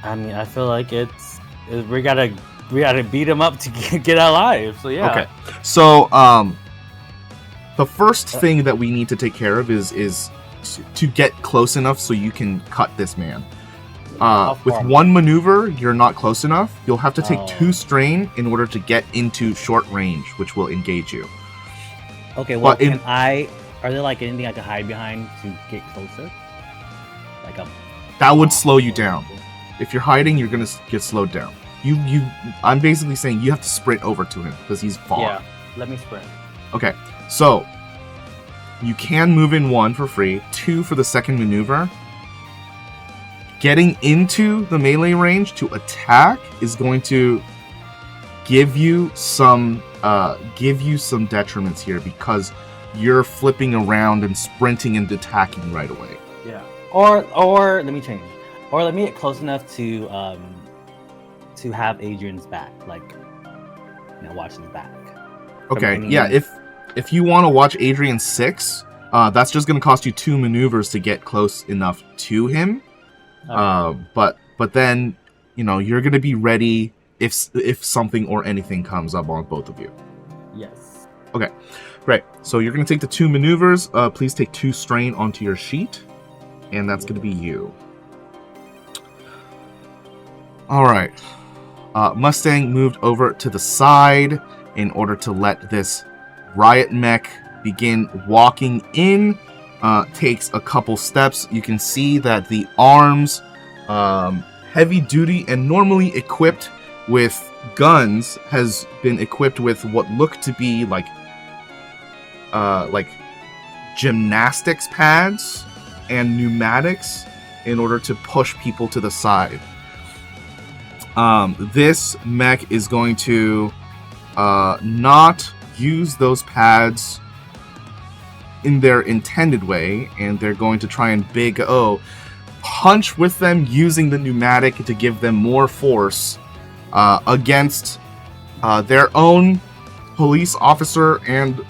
I mean, I feel like we gotta beat him up to get alive. So yeah. Okay. So, the first thing that we need to take care of is to get close enough so you can cut this man. How With far? 1 maneuver, you're not close enough. You'll have to take Oh. 2 strain in order to get into short range, which will engage you. Okay. Well, But in- are there like anything I can hide behind to get closer? Like a. That would slow you down. If you're hiding, you're gonna get slowed down. I'm basically saying you have to sprint over to him because he's far. Yeah. Let me sprint. Okay, so you can move in 1 for free, 2 for the second maneuver. Getting into the melee range to attack is going to give you some detriments here because you're flipping around and sprinting and attacking right away. Yeah. Or let me change. Or let me get close enough to have Adrian's back, like watch his back. Okay, From yeah, any- if you want to watch Adrian 6, that's just going to cost you 2 maneuvers to get close enough to him. Okay. But then, you're going to be ready if something or anything comes up on both of you. Yes. Great. So you're going to take the 2 maneuvers. Please take 2 strain onto your sheet, and that's going to be you. All right. Mustang moved over to the side in order to let this riot mech begin walking in. Takes a couple steps. You can see that the arms heavy duty and normally equipped with guns has been equipped with what look to be like gymnastics pads and pneumatics in order to push people to the side. This mech is going to not use those pads in their intended way, and they're going to try and punch with them using the pneumatic to give them more force against their own police officer and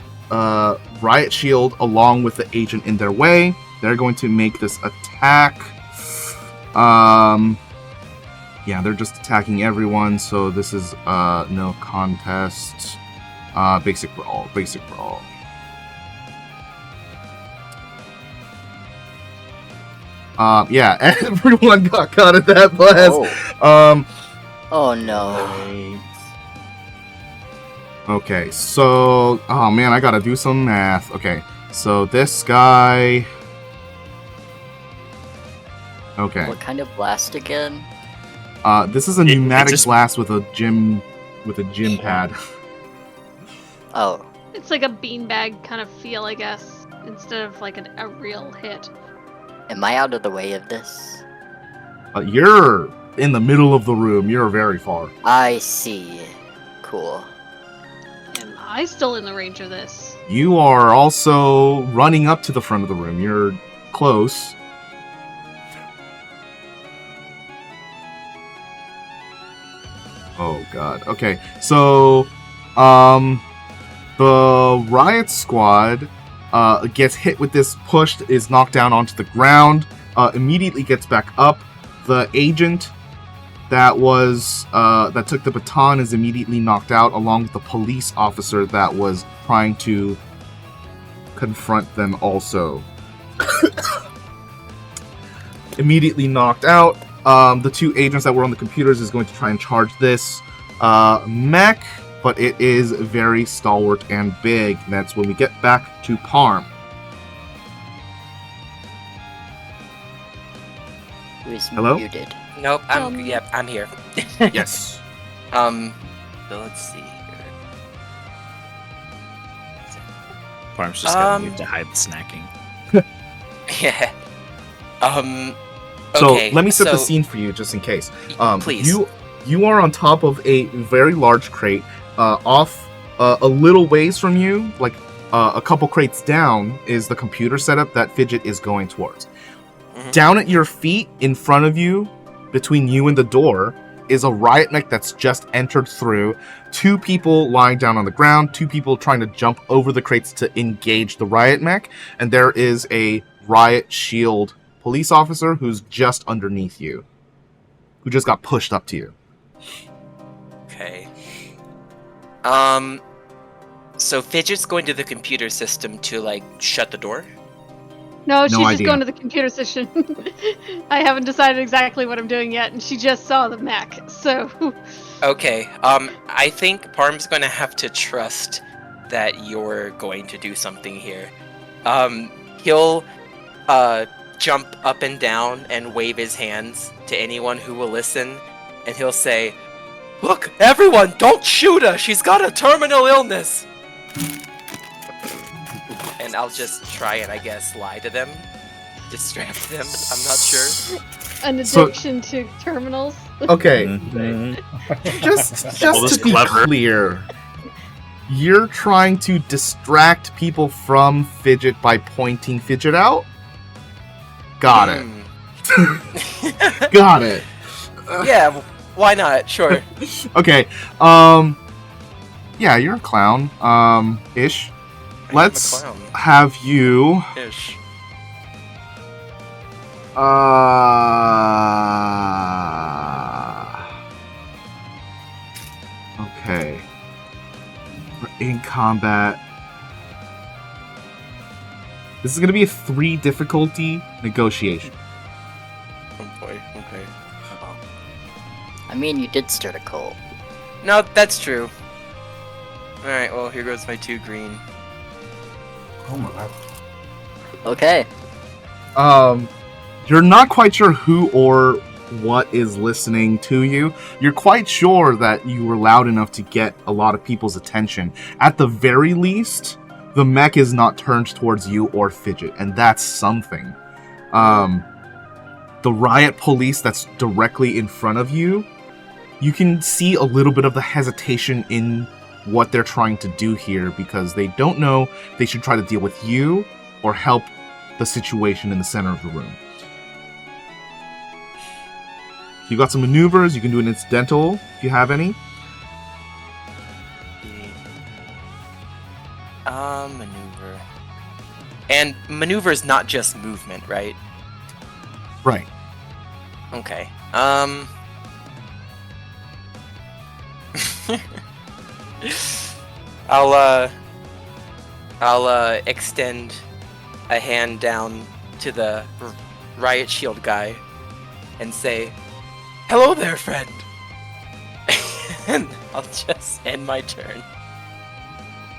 riot shield along with the agent in their way. They're going to make this attack. Yeah, they're just attacking everyone, so this is no contest. Basic brawl. Yeah, everyone got caught at that blast. Oh no. Okay, so oh man, I gotta do some math. Okay, so this guy. Okay. What kind of blast again? This is a pneumatic blast with a gym pad. Oh. It's like a beanbag kind of feel, I guess, instead of like a real hit. Am I out of the way of this? You're in the middle of the room. You're very far. I see. Cool. Am I still in the range of this? You are also running up to the front of the room. You're close. Oh god. Okay. So, the riot squad gets hit with this, pushed, is knocked down onto the ground, immediately gets back up. The agent that took the baton is immediately knocked out, along with the police officer that was trying to confront them also. Immediately knocked out. The two agents that were on the computers is going to try and charge this mech, but it is very stalwart and big. And that's when we get back to Parm. Who's Hello? muted? Nope, I'm here. Yes. So let's see here. Parm's just gonna need to hide the snacking. Yeah. So Okay, let me set the scene for you, just in case. Please. You are on top of a very large crate. Off a little ways from you, like a couple crates down, is the computer setup that Fidget is going towards. Mm-hmm. Down at your feet, in front of you, between you and the door, is a riot mech that's just entered through. 2 people lying down on the ground, 2 people trying to jump over the crates to engage the riot mech, and there is a riot shield police officer who's just underneath you, who just got pushed up to you. Okay. So Fidget's going to the computer system to, like, shut the door? No, she's No just idea. going to the computer session. I haven't decided exactly what I'm doing yet, and she just saw the mech, so... Okay, I think Parm's gonna have to trust that you're going to do something here. He'll, jump up and down and wave his hands to anyone who will listen, and he'll say, "Look, everyone, don't shoot her! She's got a terminal illness!" And I'll just try and, I guess, lie to them. Distract them, I'm not sure. An addiction to terminals. Okay, Mhm. just Well, to be clever. clear, you're trying to distract people from Fidget by pointing Fidget out? Got it. Got it. Yeah, why not? Sure. Okay, yeah, you're a clown, ish. Let's I am a clown. have you, Ish. okay. We're in combat. This is gonna be a 3 difficulty negotiation. Oh boy, okay. I mean, you did start a cult. No, that's true. Alright, well, here goes my 2 green. Oh my god. Okay. You're not quite sure who or what is listening to you. You're quite sure that you were loud enough to get a lot of people's attention. At the very least, the mech is not turned towards you or Fidget, and that's something. The riot police that's directly in front of you, you can see a little bit of the hesitation in what they're trying to do here because they don't know if they should try to deal with you or help the situation in the center of the room. You got some maneuvers. You can do an incidental if you have any. Maneuver. And maneuver is not just movement, right? Right. Okay. I'll extend a hand down to the riot shield guy and say, "Hello there, friend." And I'll just end my turn.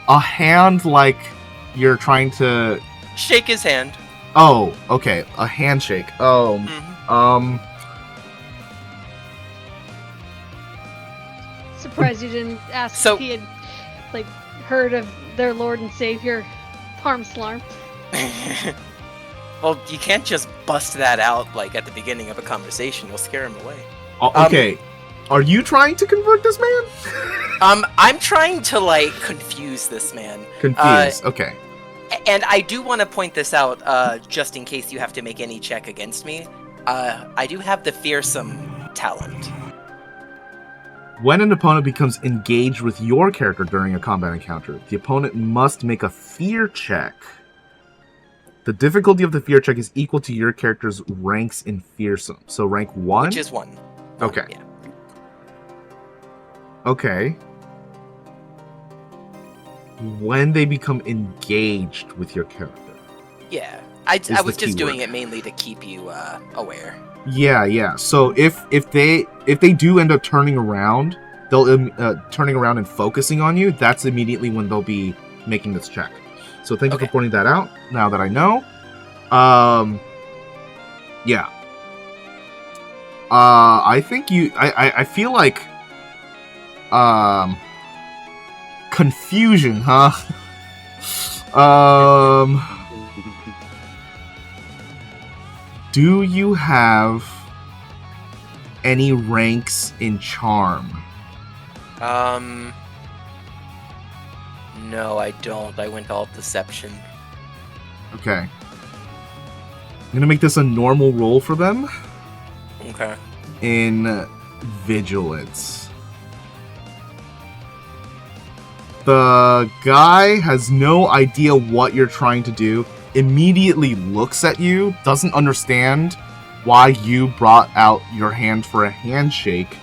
A hand like you're trying to... Shake his hand. Oh, okay. A handshake. Oh, Surprised you didn't ask So- if he had, like, heard of their Lord and Savior, Parm Slarm. Well, you can't just bust that out, like, at the beginning of a conversation. You'll scare him away. okay. Are you trying to convert this man? I'm trying to, like, confuse this man. Confused. Okay. And I do want to point this out, just in case you have to make any check against me. I do have the fearsome talent. When an opponent becomes engaged with your character during a combat encounter, the opponent must make a fear check. The difficulty of the fear check is equal to your character's ranks in fearsome. So rank 1? Which is 1. Okay. Yeah. Okay. When they become engaged with your character. Yeah. I the was just doing keyword. it mainly to keep you aware. Yeah. So if they do end up turning around, they'll turning around and focusing on you. That's immediately when they'll be making this check. So thank you for Okay. pointing that out. Now that I know, yeah. I think I feel like, confusion, huh? Do you have any ranks in charm? No, I don't. I went all deception. Okay. I'm gonna make this a normal roll for them Okay. in vigilance. The guy has no idea what you're trying to do, immediately looks at you, doesn't understand why you brought out your hand for a handshake,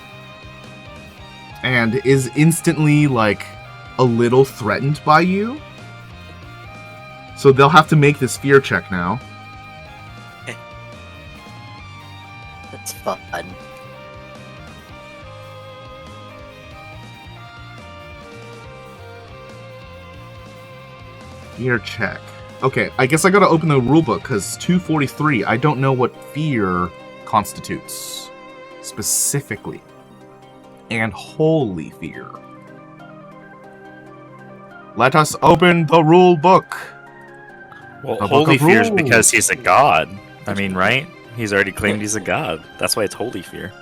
and is instantly, like, a little threatened by you. So they'll have to make this fear check now. That's fun. Fear check. Okay, I guess I gotta open the rulebook, because 243, I don't know what fear constitutes specifically. And holy fear. Let us open the rulebook. Well, A book holy of fear is rules. because he's a god. I mean, right? He's already claimed he's a god. That's why it's holy fear.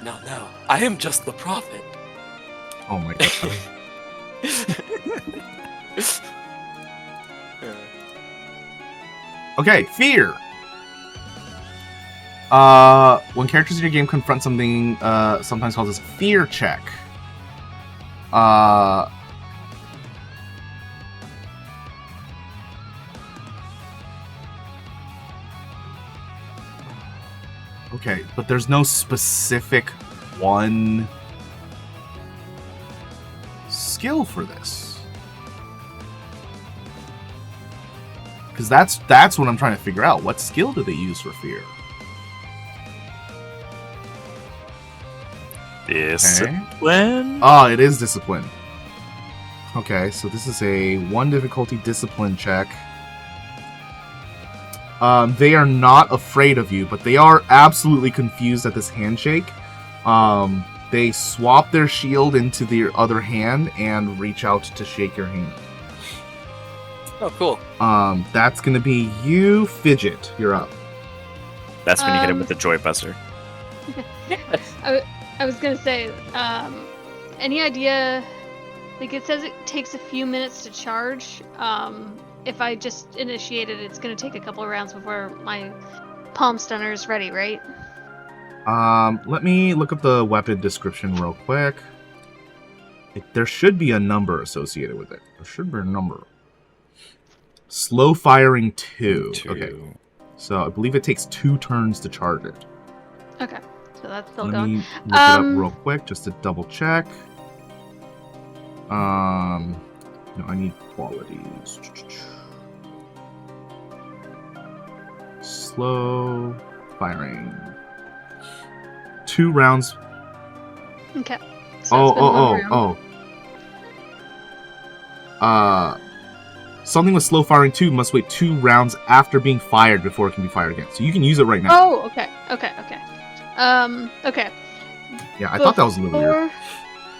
No. I am just the prophet. Oh my god. Okay, fear. When characters in your game confront something, sometimes called as fear check. Okay, but there's no specific one skill for this. Because that's what I'm trying to figure out. What skill do they use for fear? Discipline? Oh, it is discipline. Okay, so this is a 1 difficulty discipline check. They are not afraid of you, but they are absolutely confused at this handshake. They swap their shield into their other hand and reach out to shake your hand. Oh, cool. That's gonna be you, Fidget. You're up. That's when you hit him with the Joy Buster. I was gonna say, any idea? Like it says it takes a few minutes to charge. If I just initiate it, it's gonna take a couple of rounds before my palm stunner is ready, right? Let me look up the weapon description real quick. There should be a number associated with it. There should be a number. Slow firing 2. Okay. So I believe it takes 2 turns to charge it. Okay. So that's still Let going. me look it up real quick just to double check. No, I need qualities. Slow firing. 2 rounds. Okay. So it's been one round. Something with slow firing 2 must wait 2 rounds after being fired before it can be fired again. So you can use it right now. Oh, okay. Okay. Yeah, I thought that was a little weird.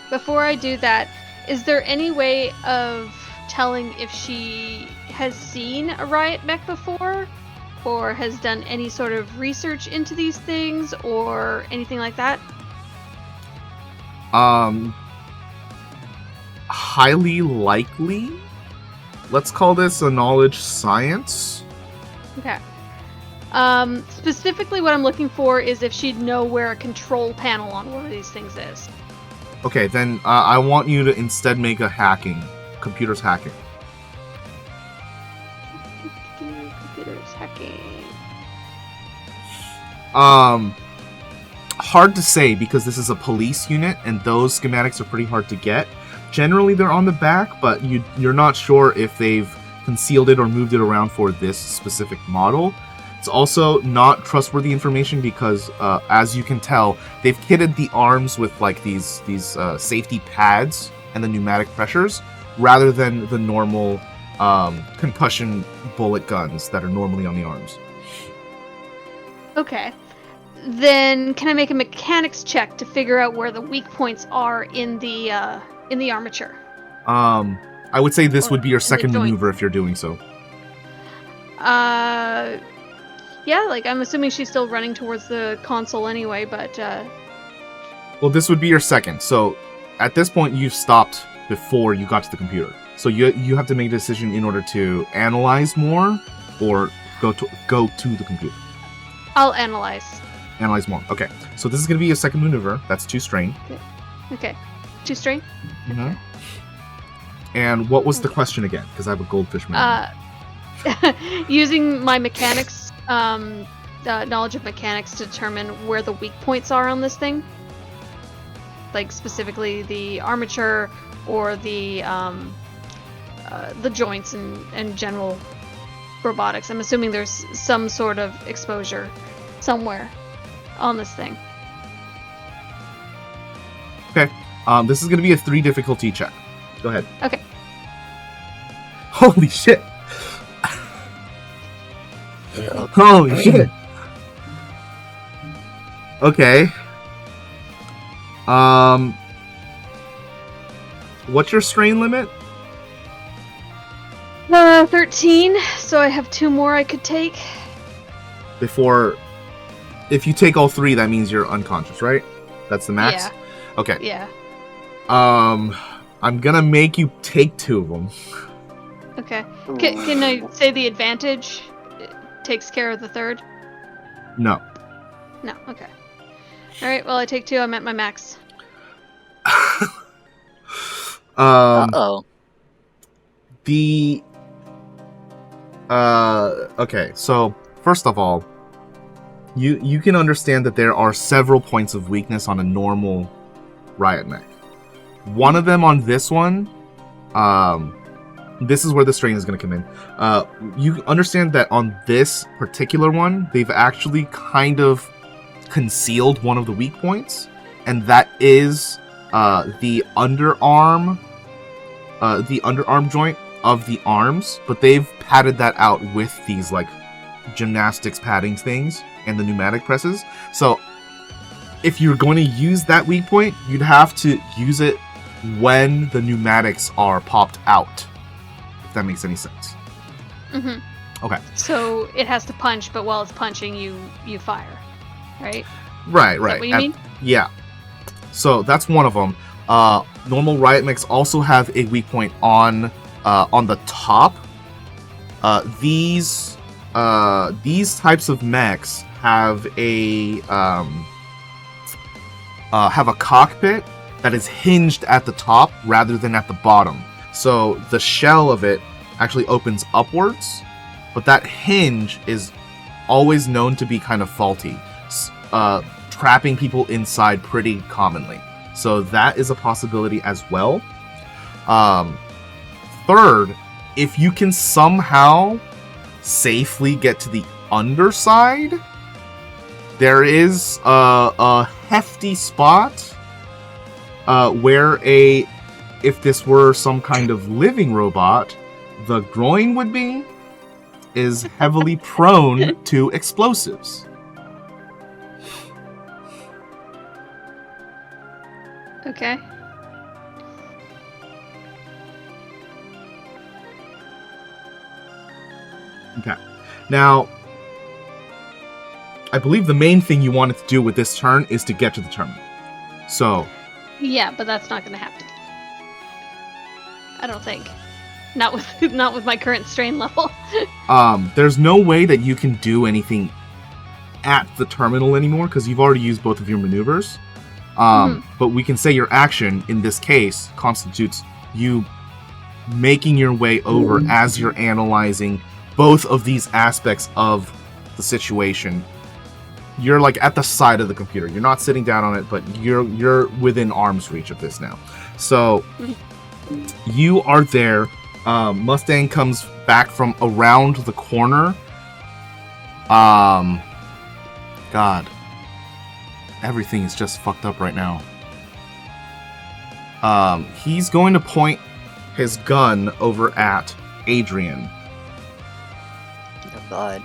Before I do that, is there any way of telling if she has seen a riot mech before? Or has done any sort of research into these things or anything like that? Highly likely. Let's call this a knowledge science. Okay. Specifically what I'm looking for is if she'd know where a control panel on one of these things is. Okay, then I want you to instead make a computer's hacking. Computer's hacking. Hard to say because this is a police unit and those schematics are pretty hard to get. Generally they're on the back, but you're not sure if they've concealed it or moved it around for this specific model. It's also not trustworthy information because, as you can tell, they've kitted the arms with like these safety pads and the pneumatic pressures, rather than the normal concussion bullet guns that are normally on the arms. Okay. Then can I make a mechanics check to figure out where the weak points are in the armature? I would say this would be your second maneuver if you're doing so. Yeah, like I'm assuming she's still running towards the console anyway, but Well, this would be your second. So at this point you've stopped before you got to the computer. So you have to make a decision in order to analyze more or go to the computer. I'll analyze. Analyze more. Okay. So this is going to be a second maneuver. That's 2 strain. Okay. 2 strain? Mm-hmm. And what was the question again? Because I have a goldfish memory. Using my mechanics, knowledge of mechanics to determine where the weak points are on this thing. Like specifically the armature or the joints and general robotics. I'm assuming there's some sort of exposure somewhere on this thing. Okay. This is going to be a 3 difficulty check. Go ahead. Okay. Holy shit! Holy shit! Okay. What's your strain limit? 13, so I have 2 more I could take. If you take all 3, that means you're unconscious, right? That's the max? Yeah. Okay. Yeah. I'm gonna make you take 2 of them. Okay. Can I say the advantage takes care of the 3rd? No. No, okay. Alright, well I take 2, I'm at my max. Uh-oh. Okay, so first of all, you can understand that there are several points of weakness on a normal riot mech. One of them on this one, this is where the strain is going to come in. You understand that on this particular one, they've actually kind of concealed one of the weak points, and that is the underarm joint of the arms, but they've padded that out with these like gymnastics padding things and the pneumatic presses. So if you're going to use that weak point, you'd have to use it when the pneumatics are popped out. If that makes any sense. Mm-hmm. Okay. So it has to punch, but while it's punching, you fire, right? Right. Is that what you mean? Yeah. So that's one of them. Normal riot mechs also have a weak point on the top. These types of mechs have a cockpit that is hinged at the top rather than at the bottom. So the shell of it actually opens upwards, but that hinge is always known to be kind of faulty, trapping people inside pretty commonly. So that is a possibility as well. Third, if you can somehow safely get to the underside, there is a hefty spot where if this were some kind of living robot, the groin would be, is heavily prone to explosives. Okay. Okay. Now, I believe the main thing you wanted to do with this turn is to get to the terminal. So... Yeah, but that's not going to happen. I don't think. Not with my current strain level. There's no way that you can do anything at the terminal anymore because you've already used both of your maneuvers. But we can say your action, in this case, constitutes you making your way over as you're analyzing both of these aspects of the situation. You're like at the side of the computer. You're not sitting down on it, but you're within arm's reach of this now. So you are there. Mustang comes back from around the corner. God. Everything is just fucked up right now. He's going to point his gun over at Adrian. Oh god.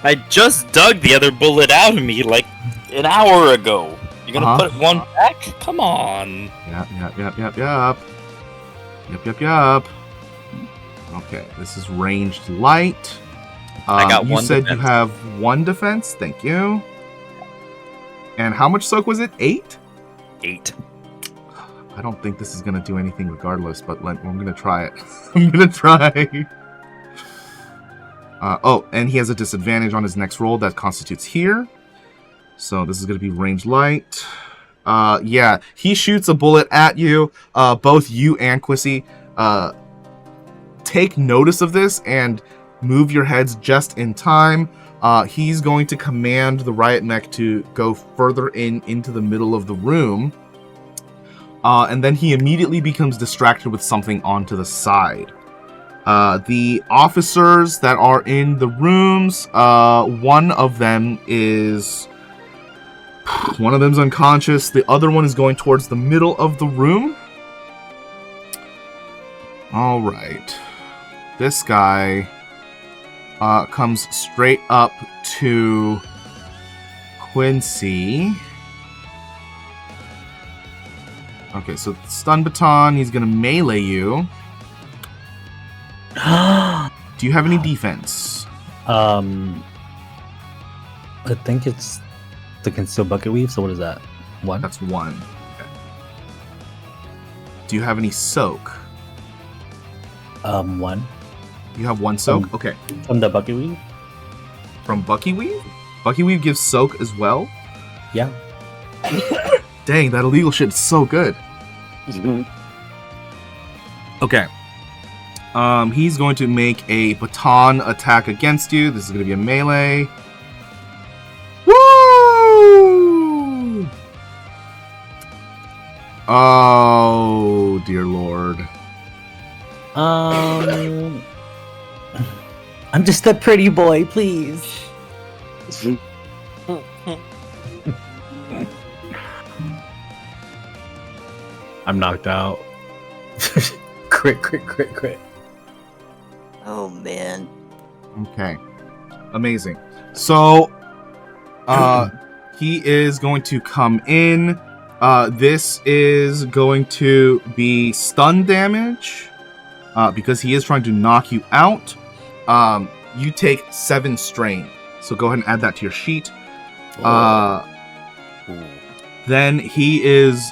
I just dug the other bullet out of me like an hour ago. You're gonna put one back? Come on. Yep. Okay, this is ranged light. I got you one said defense. You have one defense. Thank you. And how much soak was it? 8? 8. I don't think this is going to do anything regardless, but I'm going to try it. I'm going to try. And he has a disadvantage on his next roll that constitutes here. So this is going to be range light. Yeah, he shoots a bullet at you. Both you and Kasey take notice of this and move your heads just in time. He's going to command the riot mech to go further into the middle of the room. And then he immediately becomes distracted with something onto the side. The officers that are in the rooms, one of them's unconscious. The other one is going towards the middle of the room. All right. This guy comes straight up to Quincy. Okay, so stun baton, he's gonna melee you. Do you have any defense? I think it's the conceal bucket weave. So what is that? 1? That's 1. Okay. Do you have any soak? 1 You have 1 soak? Okay. from the bucket weave. From Bucky Weave? Bucky Weave gives soak as well? Yeah. Dang, that illegal shit is so good. Okay. He's going to make a baton attack against you. This is going to be a melee. Woo! Oh, dear lord. I'm just a pretty boy, please. I'm knocked out. Crit. Oh man. Okay. Amazing. So, he is going to come in. This is going to be stun damage because he is trying to knock you out. You take 7 strain. So go ahead and add that to your sheet. Then he is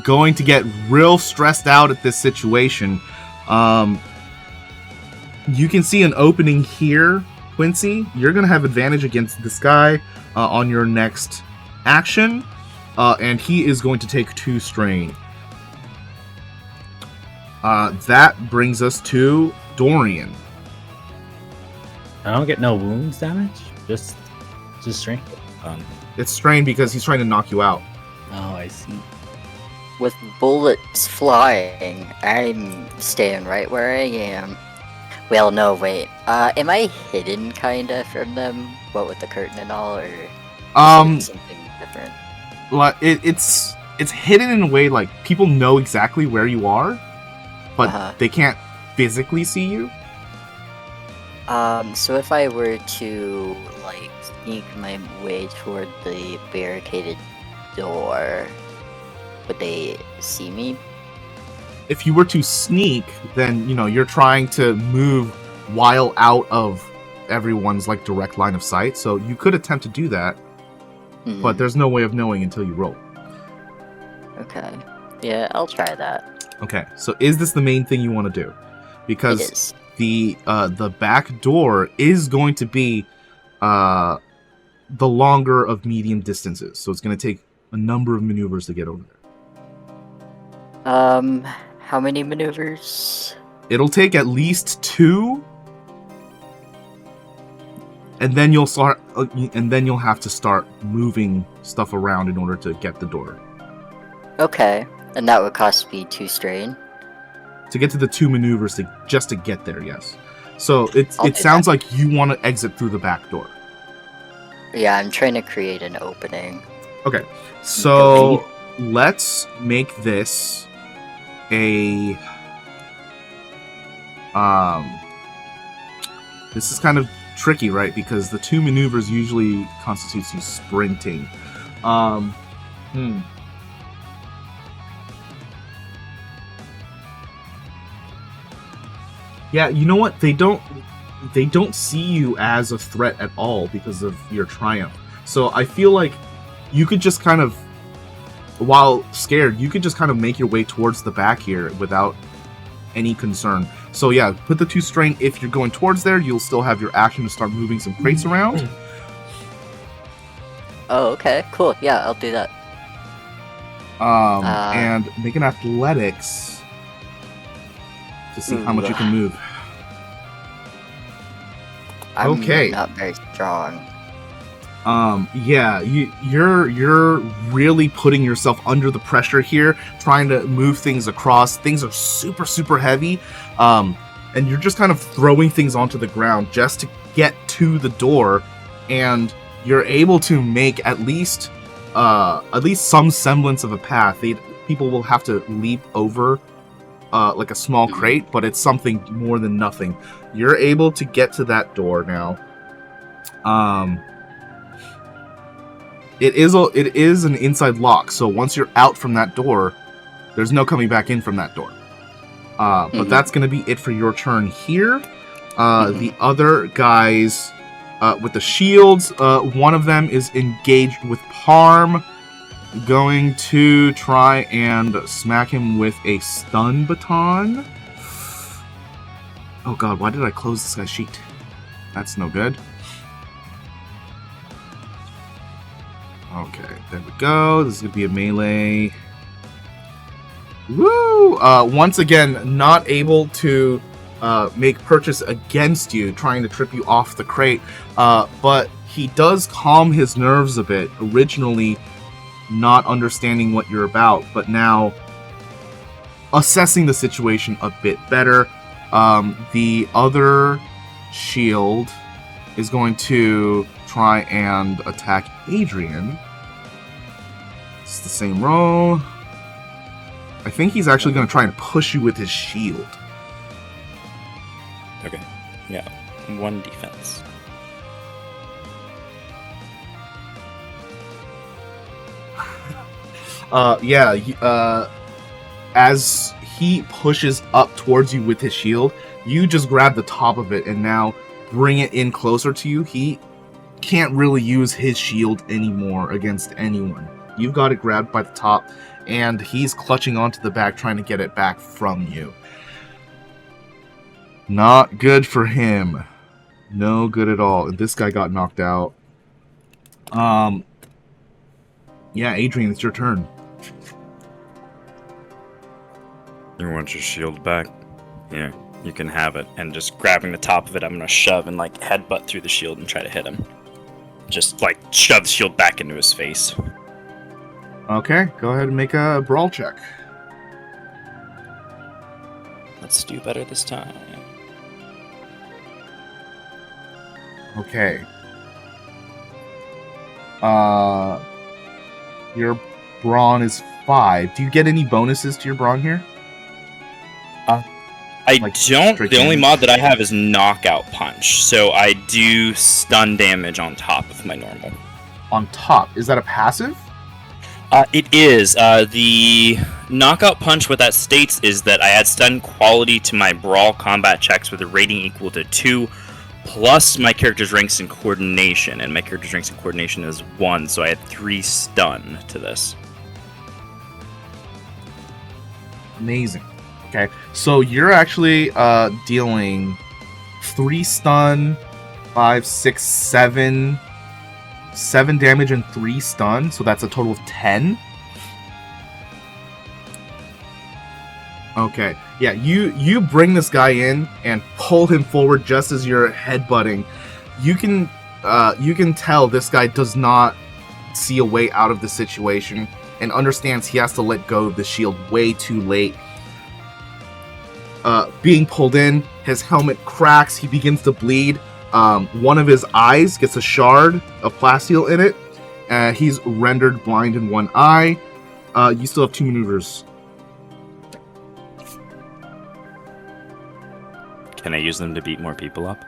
going to get real stressed out at this situation. You can see an opening here, Quincy. You're going to have advantage against this guy on your next action. And he is going to take 2 strain. That brings us to Dorian. I don't get no wounds damage. Just strength. It's strain because he's trying to knock you out. Oh, I see. With bullets flying, I'm staying right where I am. Well, no, wait. Am I hidden kinda from them? What with the curtain and all, or is it something different? Like it's hidden in a way like people know exactly where you are, but they can't physically see you. So if I were to like sneak my way toward the barricaded door, would they see me? If you were to sneak, then you're trying to move while out of everyone's like direct line of sight. So you could attempt to do that, but there's no way of knowing until you roll. Okay. Yeah, I'll try that. Okay. So is this the main thing you want to do? Because the back door is going to be the longer of medium distances. So it's going to take a number of maneuvers to get over there. How many maneuvers? It'll take at least 2, and then you'll start. And then you'll have to start moving stuff around in order to get the door. Okay, and that would cost me 2 strain. To get to the 2 maneuvers just to get there, yes. So it sounds like you want to exit through the back door. Yeah, I'm trying to create an opening. Okay, so let's make this a this is kind of tricky, right? Because the 2 maneuvers usually constitutes you sprinting. Yeah, you know what? They don't see you as a threat at all because of your triumph. So I feel like you could just kind of, while scared, you could just kind of make your way towards the back here without any concern. So yeah, put the 2 strain. If you're going towards there, you'll still have your action to start moving some crates around. Oh, okay, cool. Yeah, I'll do that. And make an athletics to see how much you can move. I'm okay. not very strong. Yeah, you're really putting yourself under the pressure here, trying to move things across. Things are super, super heavy, and you're just kind of throwing things onto the ground just to get to the door, and you're able to make at least some semblance of a path. People will have to leap over like a small crate, but it's something more than nothing. You're able to get to that door now. It is an inside lock, so once you're out from that door, there's no coming back in from that door. But that's going to be it for your turn here. The other guys with the shields, one of them is engaged with Parm, going to try and smack him with a stun baton. Oh god, why did I close this guy's sheet? That's no good. Okay, there we go. This is going to be a melee. Woo! Once again, not able to make purchase against you, trying to trip you off the crate. But he does calm his nerves a bit. Originally, not understanding what you're about, but now assessing the situation a bit better. The other shield is going to try and attack Adrian. It's the same roll. I think he's actually going to try and push you with his shield. Okay. Yeah. 1 defense. As he pushes up towards you with his shield, you just grab the top of it and now bring it in closer to you. He can't really use his shield anymore against anyone. You've got it grabbed by the top, and he's clutching onto the back, trying to get it back from you. Not good for him. No good at all. And this guy got knocked out. Yeah, Adrian, it's your turn. You want your shield back? Here, you can have it. And just grabbing the top of it, I'm gonna shove and like headbutt through the shield and try to hit him. Just like shove the shield back into his face. Okay, go ahead and make a brawl check. Let's do better this time. Okay. Your brawn is 5. Do you get any bonuses to your brawn here? I Like don't. straight The only damage? mod that I have is Knockout Punch, so I do stun damage on top of my normal. On top. Is that a passive? It is. The Knockout Punch, what that states is that I add stun quality to my brawl combat checks with a rating equal to 2, plus my character's ranks in coordination, and my character's ranks in coordination is 1, so I add 3 stun to this. Amazing. Okay, so you're actually dealing 3 stun, 5, 6, 7 damage and 3 stun, so that's a total of 10. Okay, yeah, you bring this guy in and pull him forward just as you're headbutting. You can tell this guy does not see a way out of the situation and understands he has to let go of the shield way too late. Being pulled in, his helmet cracks, he begins to bleed. One of his eyes gets a shard of plasteel in it. He's rendered blind in one eye. You still have 2 maneuvers. Can I use them to beat more people up?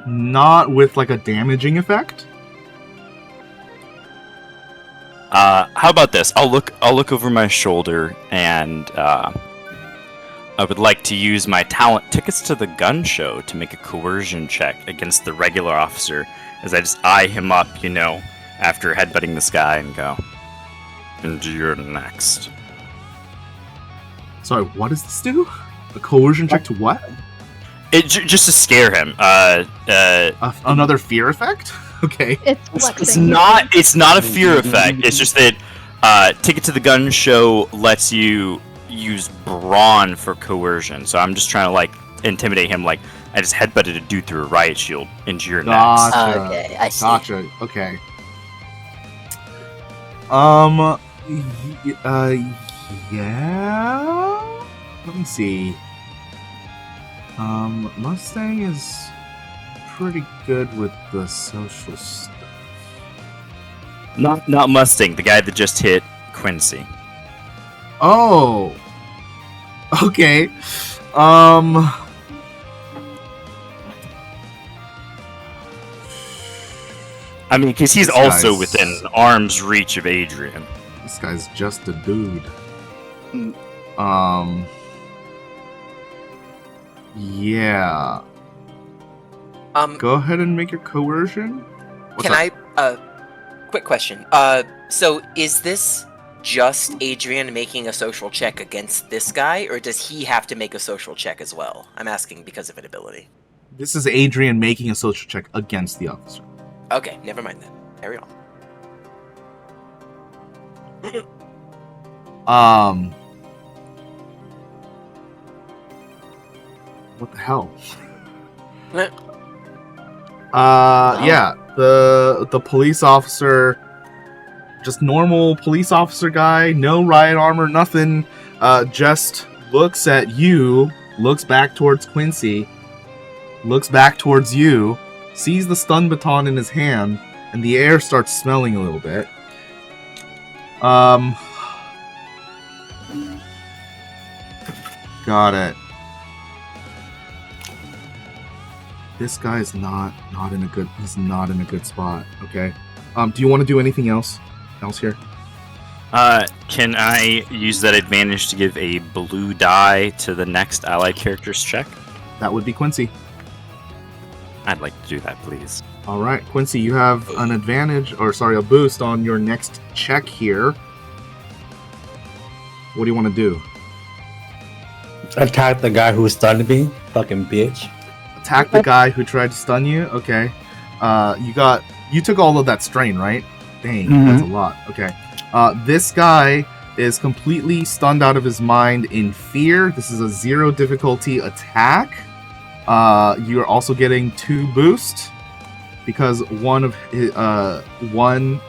Not with like a damaging effect. How about this? I'll look over my shoulder and I would like to use my talent Tickets to the Gun Show to make a coercion check against the regular officer as I just eye him up, after headbutting this guy and go, and you're next. Sorry, what does this do? A coercion check to what? Just to scare him. Another fear effect? Okay. It's It's flexing. not a fear effect. It's just that Ticket to the Gun Show lets you use brawn for coercion. So I'm just trying to intimidate him. I just headbutted a dude through a riot shield into your necks. Gotcha. Okay, I see. Gotcha. Okay. Yeah. Let me see. Mustang is pretty good with the social stuff. Not Mustang, the guy that just hit Quincy. Oh. Okay. I mean, because he's This also guy's- within arm's reach of Adrian. This guy's just a dude. Mm. Yeah. Go ahead and make your coercion. What's Can up? I? Quick question. So is this just Adrian making a social check against this guy, or does he have to make a social check as well? I'm asking because of an ability. This is Adrian making a social check against the officer. Okay, never mind then. Carry on. What the hell? Eh. Yeah, the police officer, just normal police officer guy, no riot armor, nothing, just looks at you, looks back towards Quincy, looks back towards you, sees the stun baton in his hand, and the air starts smelling a little bit. Got it. This guy is not in a good. He's not in a good spot. Okay. Do you want to do anything else here? Can I use that advantage to give a blue die to the next allied character's check? That would be Quincy. I'd like to do that, please. All right, Quincy, you have an advantage, or sorry, a boost on your next check here. What do you want to do? Attack the guy who stunned me. Fucking bitch. Attack the guy who tried to stun you? Okay. You took all of that strain, right? Dang, that's a lot. Okay. This guy is completely stunned out of his mind in fear. This is a 0 difficulty attack. You are also getting 2 boosts because one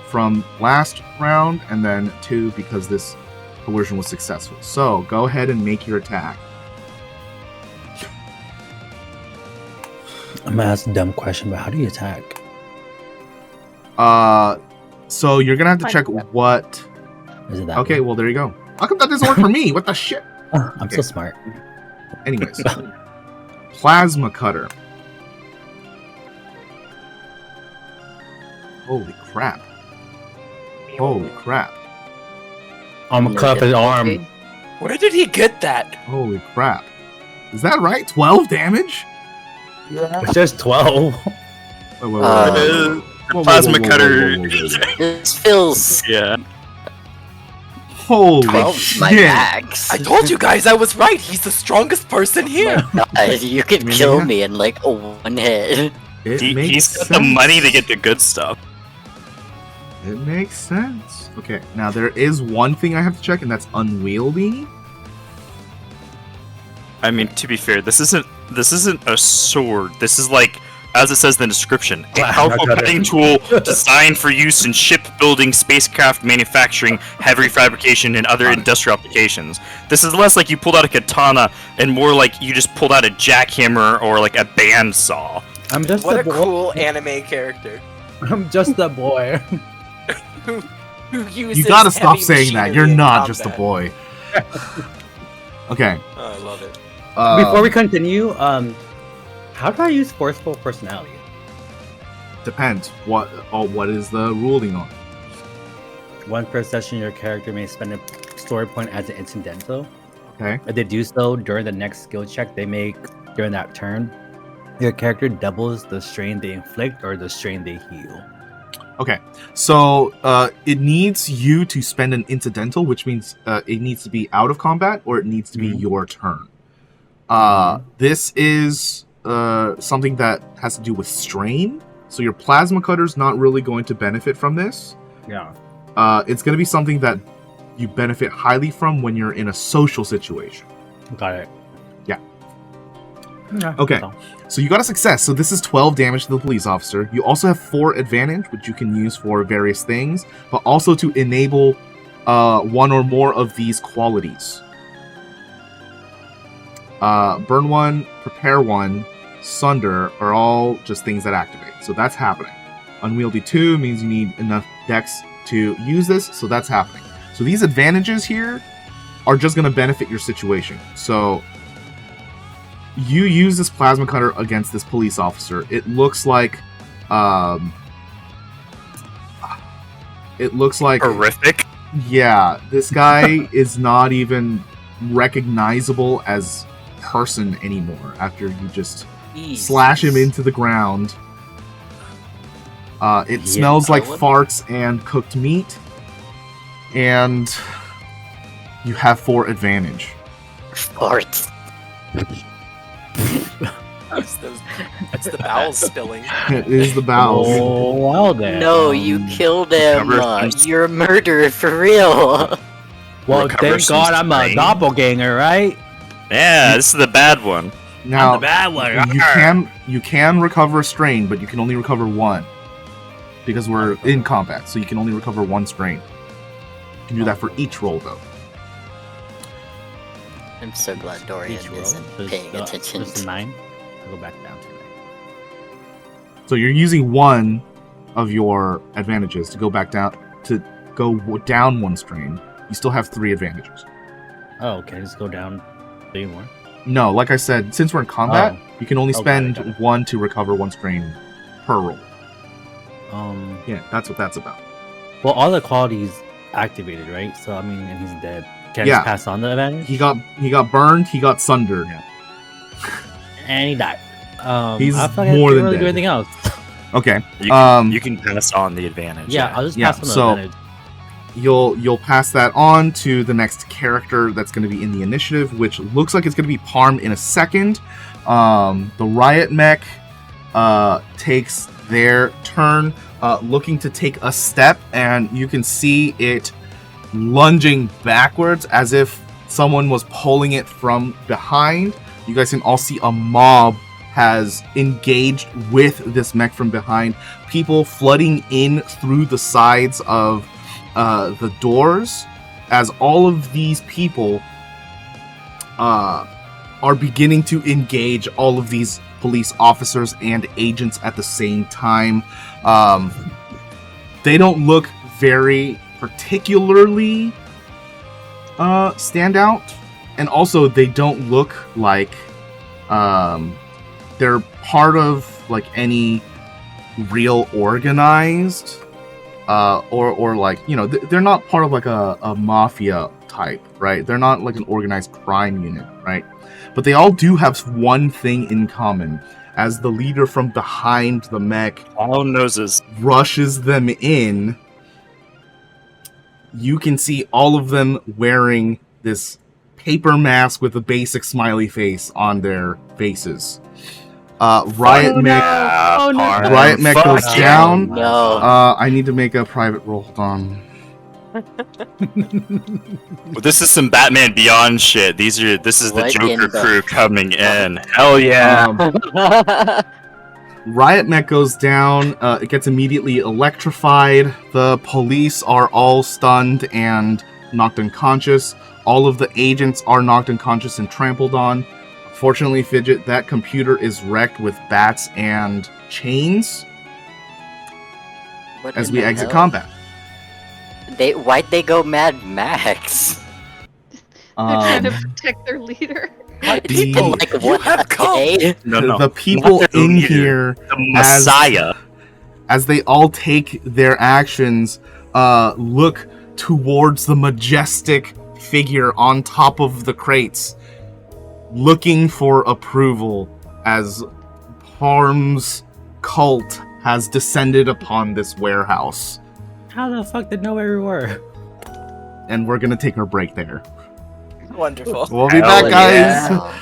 from last round, and then 2 because this coercion was successful. So go ahead and make your attack. I'm gonna ask a dumb question, but how do you attack? So you're gonna have to check what. Is it that Okay, way? well there you go. How come that doesn't work for me? What the shit? I'm Okay. so smart. Anyways, plasma cutter. Holy crap! Holy crap! I'm gonna cut off his arm. Where did he get that? Holy crap! Is that right? 12 damage? It's just 12. Wait, The Whoa, plasma whoa, whoa, cutter. whoa, whoa, whoa, whoa. This feels Yeah. Holy 12 my shit! max. I told you guys I was right. He's the strongest person here. You could Really? kill me in like one hit. It makes He's got sense. the money to get the good stuff. It makes sense. Okay, now there is one thing I have to check, and that's unwieldy. I mean, to be fair, this isn't a sword. This is like, as it says in the description, a powerful cutting tool designed for use in shipbuilding, spacecraft manufacturing, heavy fabrication, and other industrial applications. This is less like you pulled out a katana and more like you just pulled out a jackhammer or like a bandsaw. I'm just What the a boy. cool anime character I'm just the boy. who uses You gotta stop heavy saying that. You're machinery in not just a combat. boy. Okay. Oh, I love it. Before we continue, how do I use forceful personality? Depends. What is the ruling on? One per session, your character may spend a story point as an incidental. Okay. If they do so during the next skill check they make during that turn, your character doubles the strain they inflict or the strain they heal. Okay. So it needs you to spend an incidental, which means it needs to be out of combat or it needs to be your turn. This is something that has to do with strain. So your plasma cutter's not really going to benefit from this. Yeah. It's going to be something that you benefit highly from when you're in a social situation. Got it. Yeah. Yeah, Okay. that's all. So you got a success. So this is 12 damage to the police officer. You also have 4 advantage, which you can use for various things, but also to enable one or more of these qualities. Burn 1, prepare 1, sunder are all just things that activate. So that's happening. Unwieldy 2 means you need enough dex to use this, so that's happening. So these advantages here are just going to benefit your situation. So you use this plasma cutter against this police officer. It looks like Horrific. yeah, this guy is not even recognizable as person anymore after you just slash him into the ground. It smells like farts and cooked meat, and you have 4 advantage. Farts. That's the bowels spilling. It is the bowels. Oh, well then. No, you killed him. You're a murderer for real. Well, Recover thank some God I'm a strain. doppelganger, right? Yeah, this is the bad one. Now I'm the bad one. you can recover a strain, but you can only recover 1 because we're in combat, so you can only recover 1 strain. You can do that for each roll, though. I'm so glad Dorian Each roll, isn't there's paying attention. there's 9. I'll go back down to 9. So you're using 1 of your advantages to go back down to go down 1 strain. You still have 3 advantages. Oh, okay. Just go down 3 more. No, like I said, since we're in combat, you can only Oh, spend got it. 1 to recover 1 strain per roll. Um. Yeah, that's what that's about. Well, all the qualities activated, right? So I mean, and he's dead. Can I Yeah. just pass on the advantage? He got burned. He got sundered. And he died. He's I feel like more I than can't really dead. do anything else. Okay. You can pass on the advantage. Yeah, I'll just Yeah, pass on the so- advantage. You'll pass that on to the next character that's going to be in the initiative, which looks like it's going to be Parm in a second. The riot mech takes their turn, looking to take a step, and you can see it lunging backwards as if someone was pulling it from behind. You guys can all see a mob has engaged with this mech from behind. People flooding in through the sides of the doors, as all of these people are beginning to engage all of these police officers and agents at the same time. They don't look very particularly stand out, and also they don't look like they're part of like any real organized or like, you know, they're not part of like a mafia type, right? They're not like an organized crime unit, right? But they all do have one thing in common. As the leader from behind the mech All noses. rushes them in, you can see all of them wearing this paper mask with a basic smiley face on their faces. Riot Oh, mech no. Oh, no. Parm. Riot mech Fuck goes you. down. No. I need to make a private roll. Hold on. Well, this is some Batman Beyond shit. This is the What Joker in the crew coming in. Hell yeah. Riot mech goes down. It gets immediately electrified. The police are all stunned and knocked unconscious. All of the agents are knocked unconscious and trampled on. Fortunately, Fidget, that computer is wrecked with bats and chains What as in we the exit hell? combat. Why'd they go Mad Max? They're trying to Um, protect their leader. People like what? have come. Okay. No. the people Not their in leader. here, The Messiah. as they all take their actions, look towards the majestic figure on top of the crates, looking for approval as Parm's cult has descended upon this warehouse. How the fuck did know where we were? And we're gonna take our break there. Wonderful. We'll be Hell back, guys. Yeah.